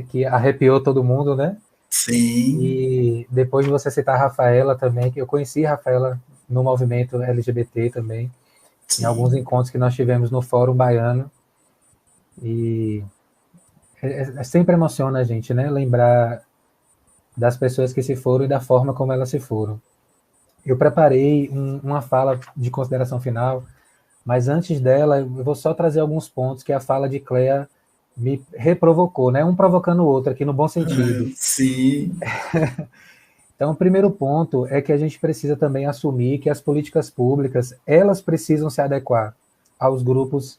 que arrepiou todo mundo, né? Sim. E depois de você citar a Rafaela também, que eu conheci a Rafaela no movimento LGBT também, Sim. Em alguns encontros que nós tivemos no Fórum Baiano. E sempre emociona a gente, né? Lembrar das pessoas que se foram e da forma como elas se foram. Eu preparei uma fala de consideração final, mas antes dela, eu vou só trazer alguns pontos que a fala de Cléa me reprovocou, né? Um provocando o outro aqui no bom sentido. Sim. Então, o primeiro ponto é que a gente precisa também assumir que as políticas públicas, elas precisam se adequar aos grupos,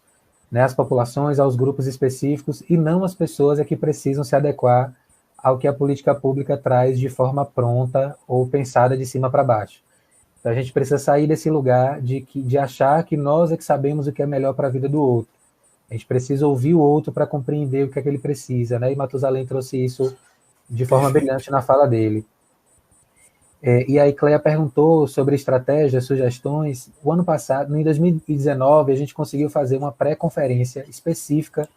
né, às populações, aos grupos específicos, e não as pessoas é que precisam se adequar ao que a política pública traz de forma pronta ou pensada de cima para baixo. Então, a gente precisa sair desse lugar de achar que nós é que sabemos o que é melhor para a vida do outro. A gente precisa ouvir o outro para compreender o que é que ele precisa, né? E Matusalém trouxe isso de forma brilhante na fala dele. E aí Cleia perguntou sobre estratégias, sugestões. O ano passado, em 2019, a gente conseguiu fazer uma pré-conferência específica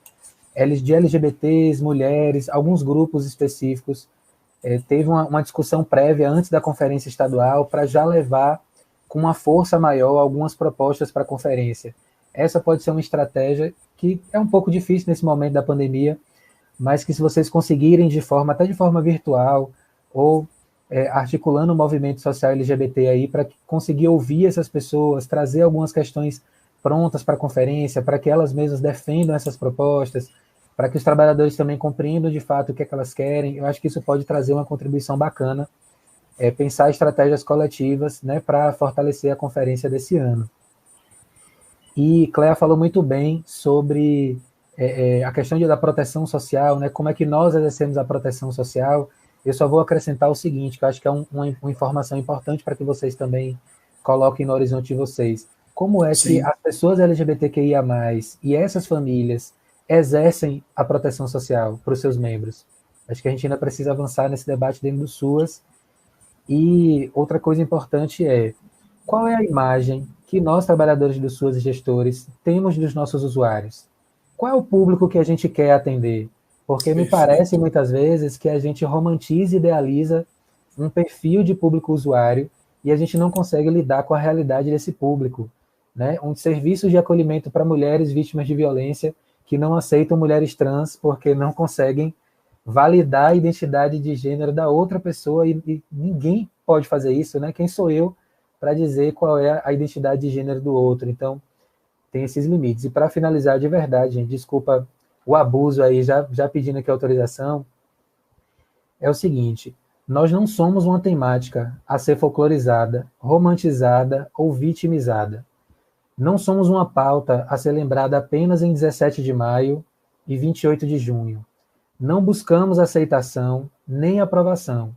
de LGBTs, mulheres, alguns grupos específicos. Teve uma discussão prévia antes da conferência estadual para já levar com uma força maior algumas propostas para a conferência. Essa pode ser uma estratégia que é um pouco difícil nesse momento da pandemia, mas que se vocês conseguirem até de forma virtual, ou articulando o movimento social LGBT aí, para conseguir ouvir essas pessoas, trazer algumas questões prontas para a conferência, para que elas mesmas defendam essas propostas, para que os trabalhadores também compreendam de fato o que é que elas querem, eu acho que isso pode trazer uma contribuição bacana, pensar estratégias coletivas, né, para fortalecer a conferência desse ano. E Cleia falou muito bem sobre a questão da proteção social, né, como é que nós exercemos a proteção social. Eu só vou acrescentar o seguinte, que eu acho que é uma informação importante para que vocês também coloquem no horizonte de vocês. Como é que as pessoas LGBTQIA+, e essas famílias exercem a proteção social para os seus membros? Acho que a gente ainda precisa avançar nesse debate dentro do SUAS. E outra coisa importante qual é a imagem que nós, trabalhadores do SUAS e gestores, temos dos nossos usuários? Qual é o público que a gente quer atender? Porque me parece, muitas vezes, que a gente romantiza e idealiza um perfil de público usuário e a gente não consegue lidar com a realidade desse público, né? Um serviço de acolhimento para mulheres vítimas de violência que não aceitam mulheres trans porque não conseguem validar a identidade de gênero da outra pessoa e ninguém pode fazer isso, né? Quem sou eu para dizer qual é a identidade de gênero do outro? Então, tem esses limites. E para finalizar de verdade, gente, desculpa o abuso aí, já pedindo aqui autorização, é o seguinte: nós não somos uma temática a ser folclorizada, romantizada ou vitimizada. Não somos uma pauta a ser lembrada apenas em 17 de maio e 28 de junho. Não buscamos aceitação nem aprovação.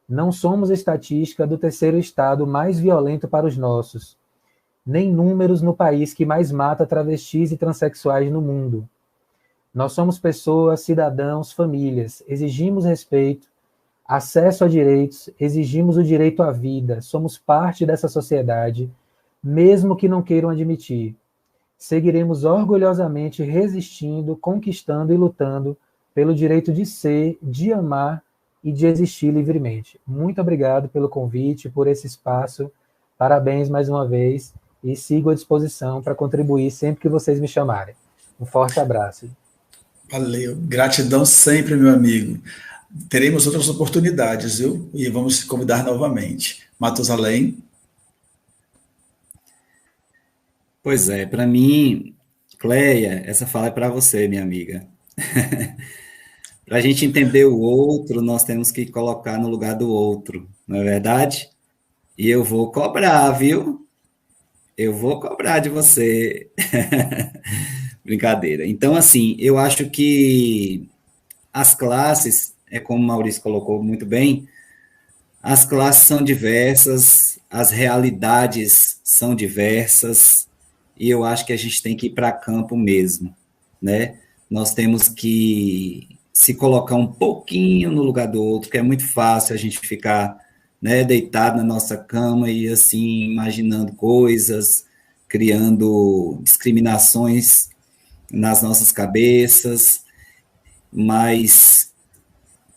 Não somos estatística do terceiro estado mais violento para os nossos, nem números no país que mais mata travestis e transexuais no mundo. Nós somos pessoas, cidadãos, famílias. Exigimos respeito, acesso a direitos, exigimos o direito à vida. Somos parte dessa sociedade, mesmo que não queiram admitir. Seguiremos orgulhosamente resistindo, conquistando e lutando pelo direito de ser, de amar e de existir livremente. Muito obrigado pelo convite, por esse espaço. Parabéns mais uma vez e sigo à disposição para contribuir sempre que vocês me chamarem. Um forte abraço. Valeu. Gratidão sempre, meu amigo. Teremos outras oportunidades, viu? E vamos te convidar novamente. Matusalém. Pois é, para mim, Cleia, essa fala é para você, minha amiga. Para a gente entender o outro, nós temos que colocar no lugar do outro, não é verdade? E eu vou cobrar, viu? Eu vou cobrar de você. Brincadeira. Então, assim, eu acho que as classes, como o Maurício colocou muito bem, as classes são diversas, as realidades são diversas, e eu acho que a gente tem que ir para campo mesmo, né? Nós temos que se colocar um pouquinho no lugar do outro, que é muito fácil a gente ficar, né, deitado na nossa cama e, assim, imaginando coisas, criando discriminações nas nossas cabeças, mas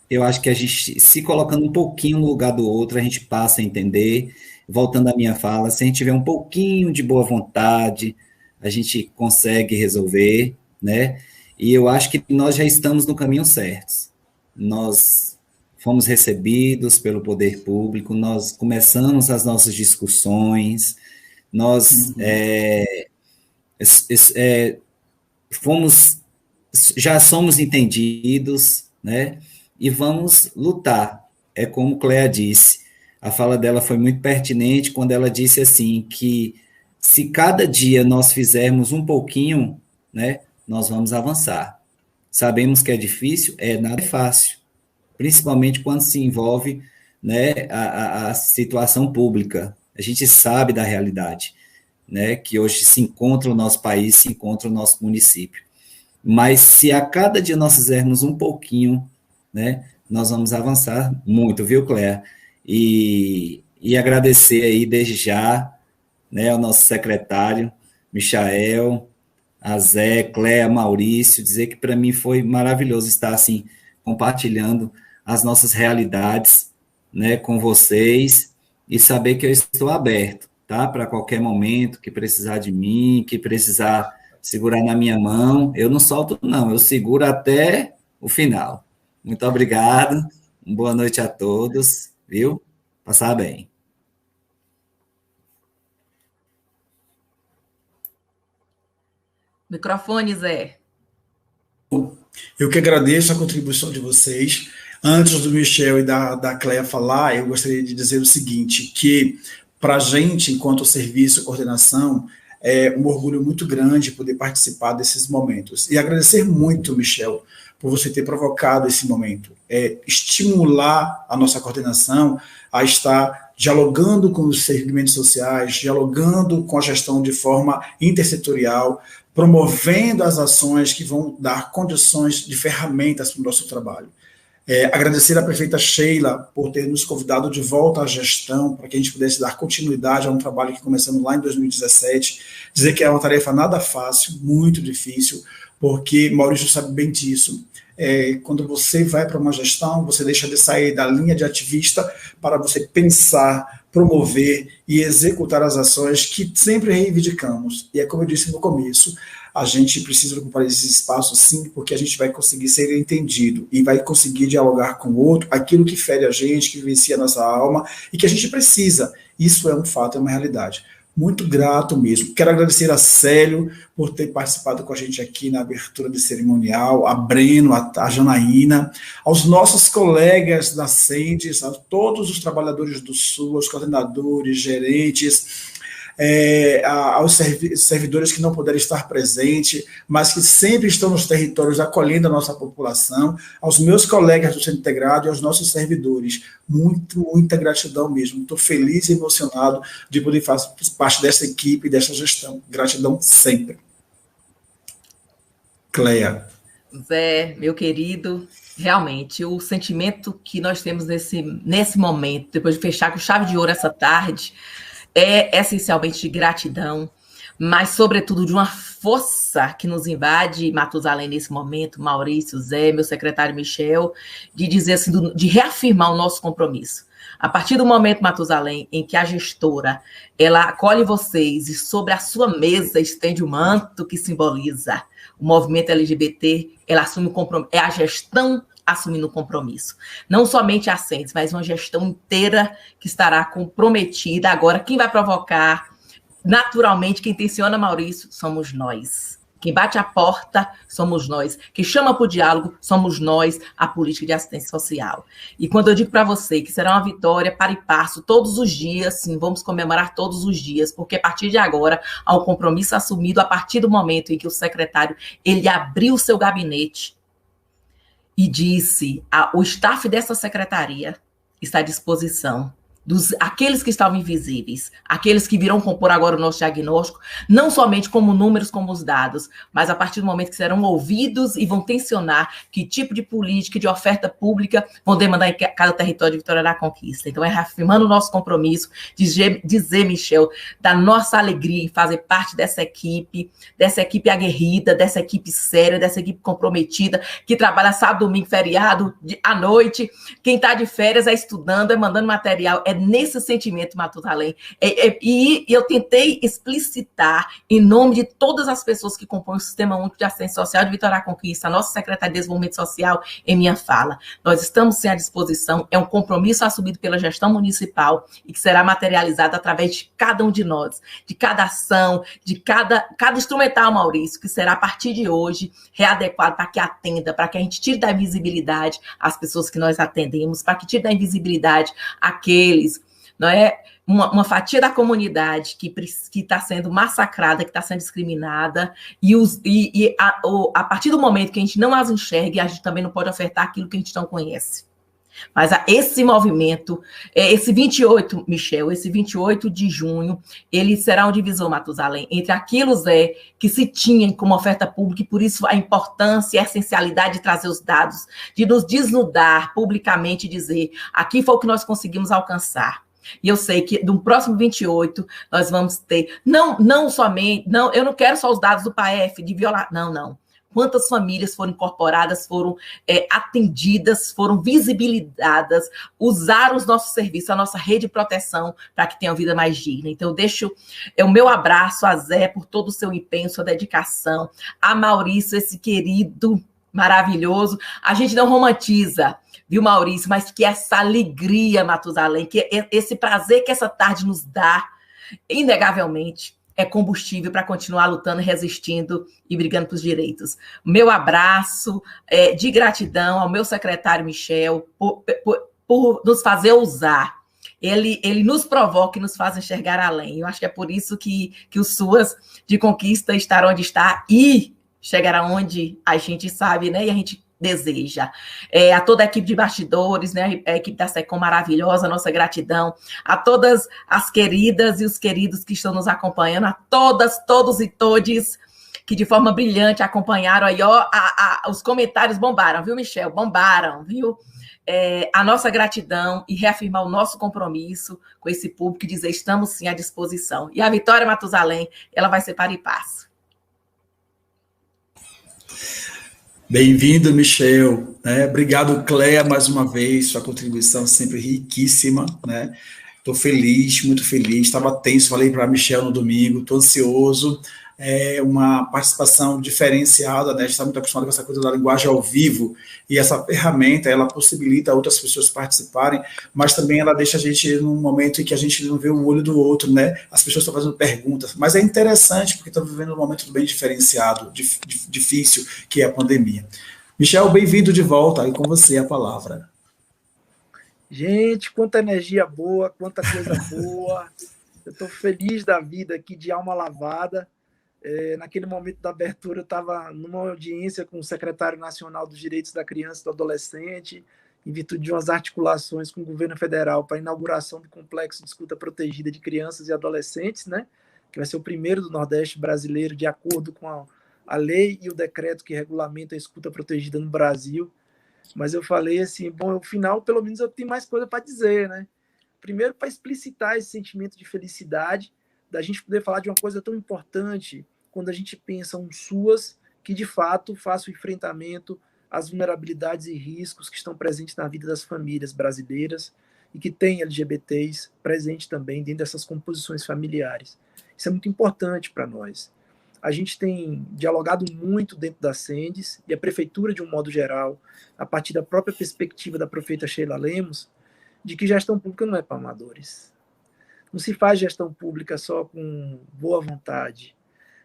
eu acho que a gente, se colocando um pouquinho no lugar do outro, a gente passa a entender. Voltando à minha fala, se a gente tiver um pouquinho de boa vontade, a gente consegue resolver, né? E eu acho que nós já estamos no caminho certo. Nós fomos recebidos pelo poder público, nós começamos as nossas discussões, nós já somos entendidos, né? E vamos lutar. É como Cleia disse, A fala dela foi muito pertinente quando ela disse assim que se cada dia nós fizermos um pouquinho, né, nós vamos avançar. Sabemos que é difícil, nada é fácil, principalmente quando se envolve, né, a situação pública. A gente sabe da realidade, né, que hoje se encontra o nosso país, se encontra o nosso município. Mas se a cada dia nós fizermos um pouquinho, né, nós vamos avançar muito, viu, Cléa? E agradecer aí desde já, né, ao nosso secretário, Michael, a Zé, Cléa, Maurício, dizer que para mim foi maravilhoso estar assim, compartilhando as nossas realidades, né, com vocês, e saber que eu estou aberto, tá, para qualquer momento que precisar de mim, que precisar segurar na minha mão, eu não solto não, eu seguro até o final. Muito obrigado, boa noite a todos, viu? Passar bem. Microfone, Zé. Eu que agradeço a contribuição de vocês. Antes do Michel e da Cléa falar, eu gostaria de dizer o seguinte, que para a gente, enquanto serviço e coordenação, é um orgulho muito grande poder participar desses momentos. E agradecer muito, Michel, por você ter provocado esse momento. Estimular a nossa coordenação a estar dialogando com os segmentos sociais, dialogando com a gestão de forma intersetorial, promovendo as ações que vão dar condições de ferramentas para o nosso trabalho. Agradecer à prefeita Sheila por ter nos convidado de volta à gestão, para que a gente pudesse dar continuidade a um trabalho que começamos lá em 2017. Dizer que é uma tarefa nada fácil, muito difícil, porque Maurício sabe bem disso. Quando você vai para uma gestão, você deixa de sair da linha de ativista para você pensar, promover e executar as ações que sempre reivindicamos. E é como eu disse no começo, a gente precisa ocupar esse espaço sim, porque a gente vai conseguir ser entendido e vai conseguir dialogar com o outro, aquilo que fere a gente, que vicia a nossa alma e que a gente precisa. Isso é um fato, é uma realidade. Muito grato mesmo. Quero agradecer a Célio por ter participado com a gente aqui na abertura de cerimonial, a Breno, a Janaína, aos nossos colegas da CENDES, a todos os trabalhadores do SUS, aos coordenadores, gerentes, aos servidores que não puderam estar presentes, mas que sempre estão nos territórios acolhendo a nossa população, aos meus colegas do Centro Integrado e aos nossos servidores. Muita gratidão mesmo. Estou feliz e emocionado de poder fazer parte dessa equipe, dessa gestão. Gratidão sempre. Cléa. Zé, meu querido, realmente, o sentimento que nós temos nesse momento, depois de fechar com chave de ouro essa tarde, é essencialmente de gratidão, mas, sobretudo, de uma força que nos invade, Matusalém, nesse momento, Maurício, Zé, meu secretário Michel, de dizer assim, de reafirmar o nosso compromisso. A partir do momento, Matusalém, em que a gestora, ela acolhe vocês e sobre a sua mesa estende o manto que simboliza o movimento LGBT, ela assume o compromisso, é a gestão assumindo o compromisso. Não somente a CENTES, mas uma gestão inteira que estará comprometida. Agora, quem vai provocar, naturalmente, quem intenciona, Maurício, somos nós. Quem bate a porta, somos nós. Quem chama para o diálogo, somos nós, a política de assistência social. E quando eu digo para você que será uma vitória para e passo todos os dias, sim, vamos comemorar todos os dias, porque a partir de agora há um compromisso assumido a partir do momento em que o secretário, ele abriu o seu gabinete e disse, o staff dessa secretaria está à disposição aqueles que estavam invisíveis, aqueles que virão compor agora o nosso diagnóstico, não somente como números, como os dados, mas a partir do momento que serão ouvidos e vão tensionar que tipo de política, de oferta pública vão demandar em cada território de Vitória da Conquista. Então, é reafirmando o nosso compromisso, dizer, Michel, da nossa alegria em fazer parte dessa equipe aguerrida, dessa equipe séria, dessa equipe comprometida, que trabalha sábado, domingo, feriado, à noite, quem está de férias é estudando, é mandando material, é nesse sentimento, Matusalém. E eu tentei explicitar, em nome de todas as pessoas que compõem o Sistema Único de Assistência Social de Vitória da Conquista, a nossa Secretaria de Desenvolvimento Social, em minha fala. Nós estamos à disposição, é um compromisso assumido pela gestão municipal e que será materializado através de cada um de nós, de cada ação, de cada instrumental, Maurício, que será a partir de hoje readequado para que atenda, para que a gente tire da invisibilidade as pessoas que nós atendemos, para que tire da invisibilidade aqueles não é? Uma fatia da comunidade que está sendo massacrada, que está sendo discriminada, a partir do momento que a gente não as enxerga, a gente também não pode ofertar aquilo que a gente não conhece. Mas esse movimento, esse 28, Michel, esse 28 de junho, ele será um divisor, Matusalém, entre aquilo, Zé, que se tinha como oferta pública, e por isso a importância e a essencialidade de trazer os dados, de nos desnudar publicamente e dizer, aqui foi o que nós conseguimos alcançar. E eu sei que no próximo 28 nós vamos ter, não somente, eu não quero só os dados do PAEF de violar, não. Quantas famílias foram incorporadas, foram atendidas, foram visibilizadas, usaram os nossos serviços, a nossa rede de proteção para que tenham vida mais digna. Então, eu deixo o meu abraço a Zé por todo o seu empenho, sua dedicação, a Maurício, esse querido maravilhoso. A gente não romantiza, viu, Maurício, mas que essa alegria, Matusalém, que esse prazer que essa tarde nos dá, inegavelmente, é combustível para continuar lutando, resistindo e brigando pelos direitos. Meu abraço de gratidão ao meu secretário Michel por nos fazer ousar. Ele nos provoca e nos faz enxergar além. Eu acho que é por isso que os SUAS de Conquista estarão onde está e chegará onde a gente sabe, né? E a gente deseja. A toda a equipe de bastidores, né, a equipe da SECOM maravilhosa, nossa gratidão, a todas as queridas e os queridos que estão nos acompanhando, a todas, todos e todes que de forma brilhante acompanharam aí, os comentários bombaram, viu, Michel? Bombaram, viu? A nossa gratidão e reafirmar o nosso compromisso com esse público e dizer, estamos sim à disposição. E a Vitória Matusalém, ela vai ser para e passo. Bem-vindo, Michel. Obrigado, Cléa, mais uma vez, sua contribuição sempre riquíssima. Estou feliz, muito feliz, estava tenso, falei para a Michel no domingo, estou ansioso, uma participação diferenciada, a gente está muito acostumado com essa coisa da linguagem ao vivo, e essa ferramenta, ela possibilita outras pessoas participarem, mas também ela deixa a gente num momento em que a gente não vê o olho do outro, as pessoas estão fazendo perguntas, mas é interessante, porque estamos vivendo um momento bem diferenciado, difícil, que é a pandemia. Michel, bem-vindo de volta, aí com você a palavra. Gente, quanta energia boa, quanta coisa boa, eu estou feliz da vida aqui, de alma lavada. Naquele momento da abertura, eu estava numa audiência com o secretário nacional dos Direitos da Criança e do Adolescente, em virtude de umas articulações com o governo federal para a inauguração do complexo de escuta protegida de crianças e adolescentes, que vai ser o primeiro do Nordeste brasileiro, de acordo com a lei e o decreto que regulamenta a escuta protegida no Brasil. Mas eu falei assim, bom, no final, pelo menos eu tenho mais coisa para dizer, Primeiro, para explicitar esse sentimento de felicidade, da gente poder falar de uma coisa tão importante quando a gente pensa um SUAS que, de fato, faça o enfrentamento às vulnerabilidades e riscos que estão presentes na vida das famílias brasileiras e que tem LGBTs presentes também dentro dessas composições familiares. Isso é muito importante para nós. A gente tem dialogado muito dentro da SENDES e a Prefeitura, de um modo geral, a partir da própria perspectiva da prefeita Sheila Lemos, de que gestão pública não é para amadores. Não se faz gestão pública só com boa vontade.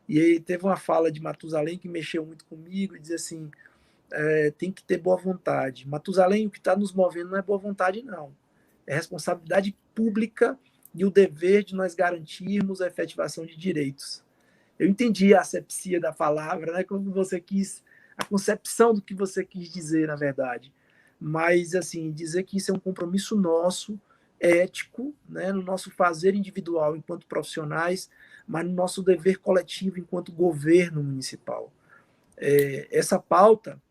E aí teve uma fala de Matusalém que mexeu muito comigo e diz assim, tem que ter boa vontade. Matusalém, o que está nos movendo não é boa vontade, não. É responsabilidade pública e o dever de nós garantirmos a efetivação de direitos. Eu entendi a asepsia da palavra, como você quis, a concepção do que você quis dizer, na verdade. Mas, assim, dizer que isso é um compromisso nosso, ético, no nosso fazer individual enquanto profissionais, mas no nosso dever coletivo enquanto governo municipal. Essa pauta,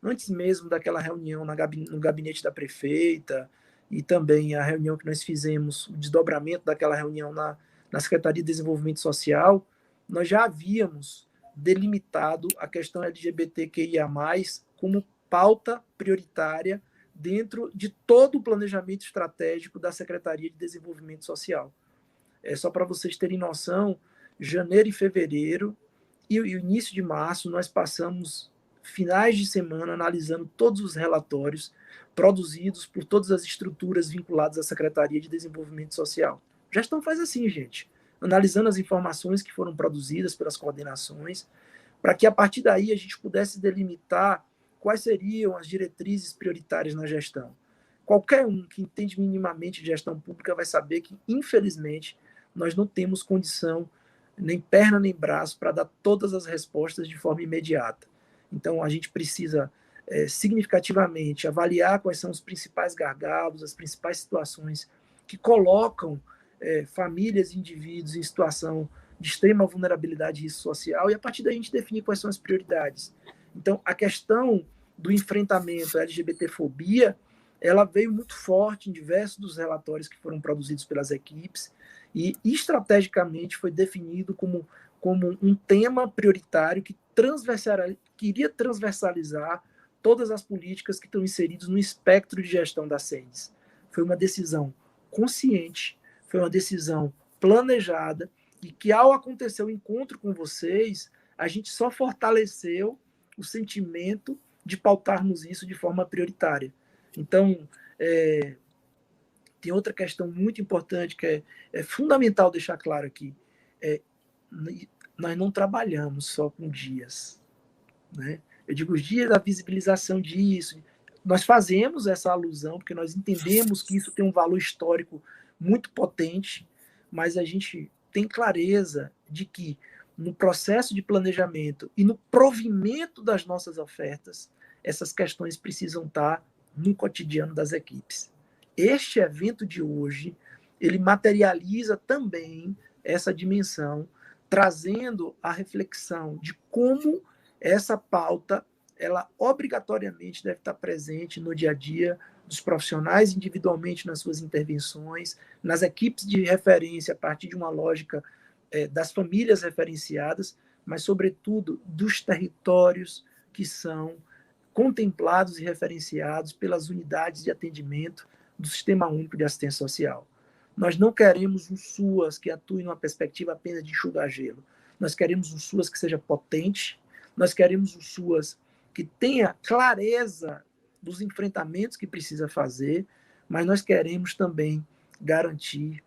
antes mesmo daquela reunião no gabinete da prefeita e também a reunião que nós fizemos, o desdobramento daquela reunião na Secretaria de Desenvolvimento Social, nós já havíamos delimitado a questão LGBTQIA+, como pauta prioritária dentro de todo o planejamento estratégico da Secretaria de Desenvolvimento Social. Só para vocês terem noção, janeiro e fevereiro e o início de março, nós passamos finais de semana analisando todos os relatórios produzidos por todas as estruturas vinculadas à Secretaria de Desenvolvimento Social. Gestão faz assim, gente, analisando as informações que foram produzidas pelas coordenações, para que a partir daí a gente pudesse delimitar quais seriam as diretrizes prioritárias na gestão. qualquer um que entende minimamente de gestão pública vai saber que, infelizmente, nós não temos condição, nem perna nem braço, para dar todas as respostas de forma imediata. Então, a gente precisa significativamente avaliar quais são os principais gargalos, as principais situações que colocam famílias e indivíduos em situação de extrema vulnerabilidade e risco social, e a partir daí a gente definir quais são as prioridades. Então, a questão do enfrentamento à LGBTfobia, ela veio muito forte em diversos dos relatórios que foram produzidos pelas equipes, e estrategicamente foi definido como um tema prioritário que iria transversalizar todas as políticas que estão inseridas no espectro de gestão das SEDES. Foi uma decisão consciente, foi uma decisão planejada, e que, ao acontecer o encontro com vocês, a gente só fortaleceu o sentimento de pautarmos isso de forma prioritária. Então, tem outra questão muito importante que é fundamental deixar claro aqui. Nós não trabalhamos só com dias, né? Eu digo os dias da visibilização disso. Nós fazemos essa alusão porque nós entendemos que isso tem um valor histórico muito potente, mas a gente tem clareza de que no processo de planejamento e no provimento das nossas ofertas, essas questões precisam estar no cotidiano das equipes. Este evento de hoje, ele materializa também essa dimensão, trazendo a reflexão de como essa pauta, ela obrigatoriamente deve estar presente no dia a dia dos profissionais individualmente nas suas intervenções, nas equipes de referência a partir de uma lógica das famílias referenciadas, mas, sobretudo, dos territórios que são contemplados e referenciados pelas unidades de atendimento do Sistema Único de Assistência Social. Nós não queremos um SUAS que atue numa perspectiva apenas de enxugar gelo. Nós queremos um SUAS que seja potente, nós queremos um SUAS que tenha clareza dos enfrentamentos que precisa fazer, mas nós queremos também garantir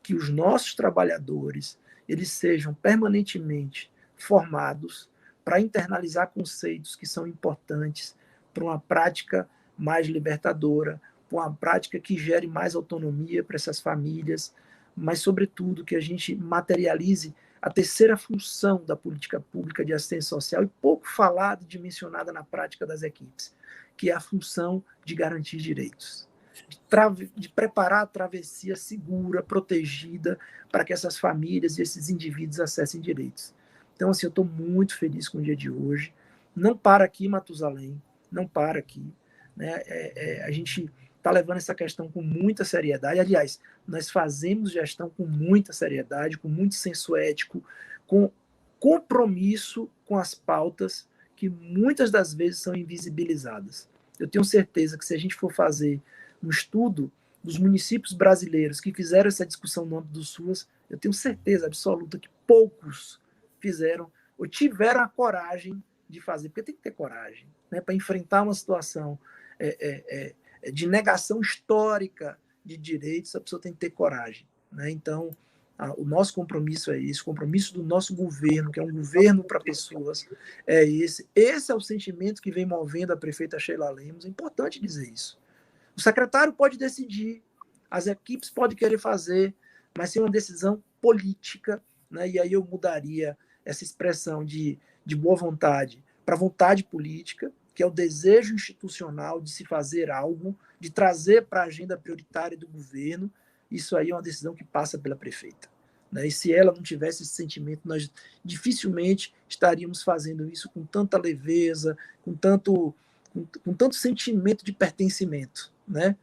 que os nossos trabalhadores eles sejam permanentemente formados para internalizar conceitos que são importantes para uma prática mais libertadora, para uma prática que gere mais autonomia para essas famílias, mas, sobretudo, que a gente materialize a terceira função da política pública de assistência social, e pouco falada e dimensionada na prática das equipes, que é a função de garantir direitos, de preparar a travessia segura, protegida, para que essas famílias e esses indivíduos acessem direitos. Então, assim, eu estou muito feliz com o dia de hoje. Não para aqui, Matusalém, não para aqui. Né? A gente está levando essa questão com muita seriedade. Aliás, nós fazemos gestão com muita seriedade, com muito senso ético, com compromisso com as pautas que muitas das vezes são invisibilizadas. Eu tenho certeza que se a gente for fazer um estudo dos municípios brasileiros que fizeram essa discussão no âmbito do SUAS, eu tenho certeza absoluta que poucos fizeram ou tiveram a coragem de fazer, porque tem que ter coragem, né, para enfrentar uma situação de negação histórica de direitos. A pessoa tem que ter coragem, né? Então, o nosso compromisso é esse, o compromisso do nosso governo, que é um governo para pessoas, é esse. Esse é o sentimento que vem movendo a prefeita Sheila Lemos. É importante dizer isso. O secretário pode decidir, as equipes podem querer fazer, mas sem uma decisão política, né? E aí eu mudaria essa expressão de boa vontade para vontade política, que é o desejo institucional de se fazer algo, de trazer para a agenda prioritária do governo. Isso aí é uma decisão que passa pela prefeita, né? E se ela não tivesse esse sentimento, nós dificilmente estaríamos fazendo isso com tanta leveza, com tanto sentimento de pertencimento, né?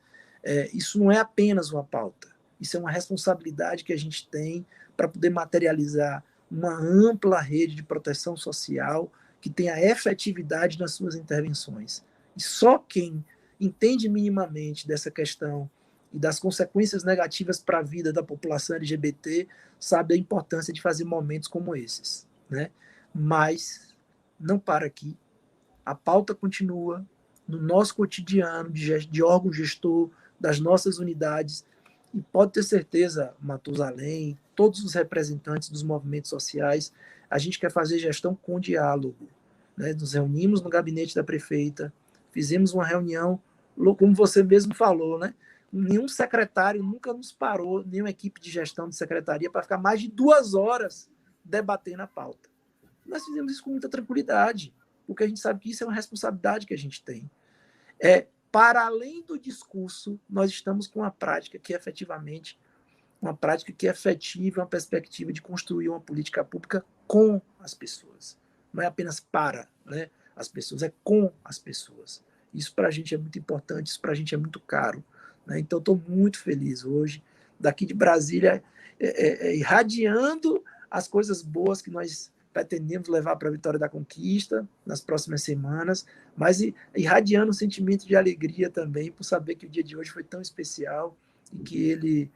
Isso não é apenas uma pauta, isso é uma responsabilidade que a gente tem para poder materializar uma ampla rede de proteção social que tenha efetividade nas suas intervenções. E só quem entende minimamente dessa questão e das consequências negativas para a vida da população LGBT sabe a importância de fazer momentos como esses, né? Mas não para aqui. A pauta continua no nosso cotidiano de órgão gestor, das nossas unidades, e pode ter certeza, Matusalém, todos os representantes dos movimentos sociais, a gente quer fazer gestão com diálogo, né? Nos reunimos no gabinete da prefeita, fizemos uma reunião como você mesmo falou, né? Nenhum secretário nunca nos parou, nenhuma equipe de gestão de secretaria, para ficar mais de 2 horas debatendo a pauta. Nós fizemos isso com muita tranquilidade, porque a gente sabe que isso é uma responsabilidade que a gente tem. Para além do discurso, nós estamos com uma prática que efetivamente, uma prática que é efetiva, uma perspectiva de construir uma política pública com as pessoas. Não é apenas para, né, as pessoas, é com as pessoas. Isso para a gente é muito importante, isso para a gente é muito caro. Né? Então, estou muito feliz hoje, daqui de Brasília, irradiando as coisas boas que nós pretendemos levar para a Vitória da Conquista nas próximas semanas, mas irradiando um sentimento de alegria também, por saber que o dia de hoje foi tão especial e que ele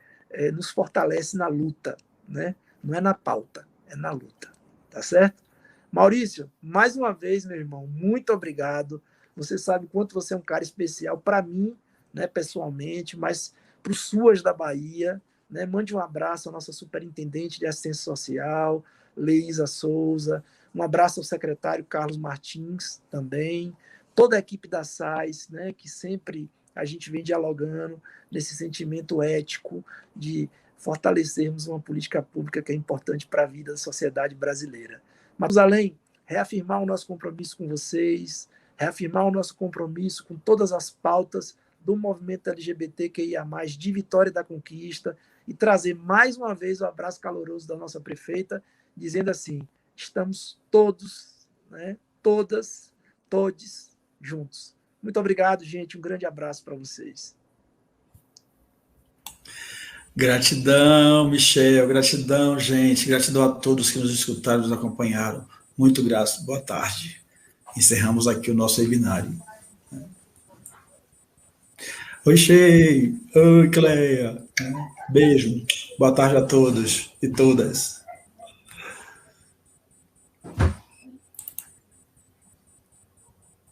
nos fortalece na luta, né? Não é na pauta, é na luta, tá certo? Maurício, mais uma vez, meu irmão, muito obrigado. Você sabe o quanto você é um cara especial para mim, né, pessoalmente, mas para os SUAS da Bahia, né? Mande um abraço à nossa superintendente de assistência social, Leísa Souza, um abraço ao secretário Carlos Martins também, toda a equipe da SAIS, né, que sempre a gente vem dialogando nesse sentimento ético de fortalecermos uma política pública que é importante para a vida da sociedade brasileira. Mas, além, reafirmar o nosso compromisso com vocês, reafirmar o nosso compromisso com todas as pautas do movimento LGBTQIA+, de Vitória da Conquista, e trazer mais uma vez o abraço caloroso da nossa prefeita, dizendo assim, estamos todos, né, todas, todes juntos. Muito obrigado, gente, um grande abraço para vocês. Gratidão, Michel, gratidão, gente, gratidão a todos que nos escutaram, nos acompanharam. Muito grato, boa tarde. Encerramos aqui o nosso webinário. Oi, Shei. Oi, Cleia. Beijo. Boa tarde a todos e todas.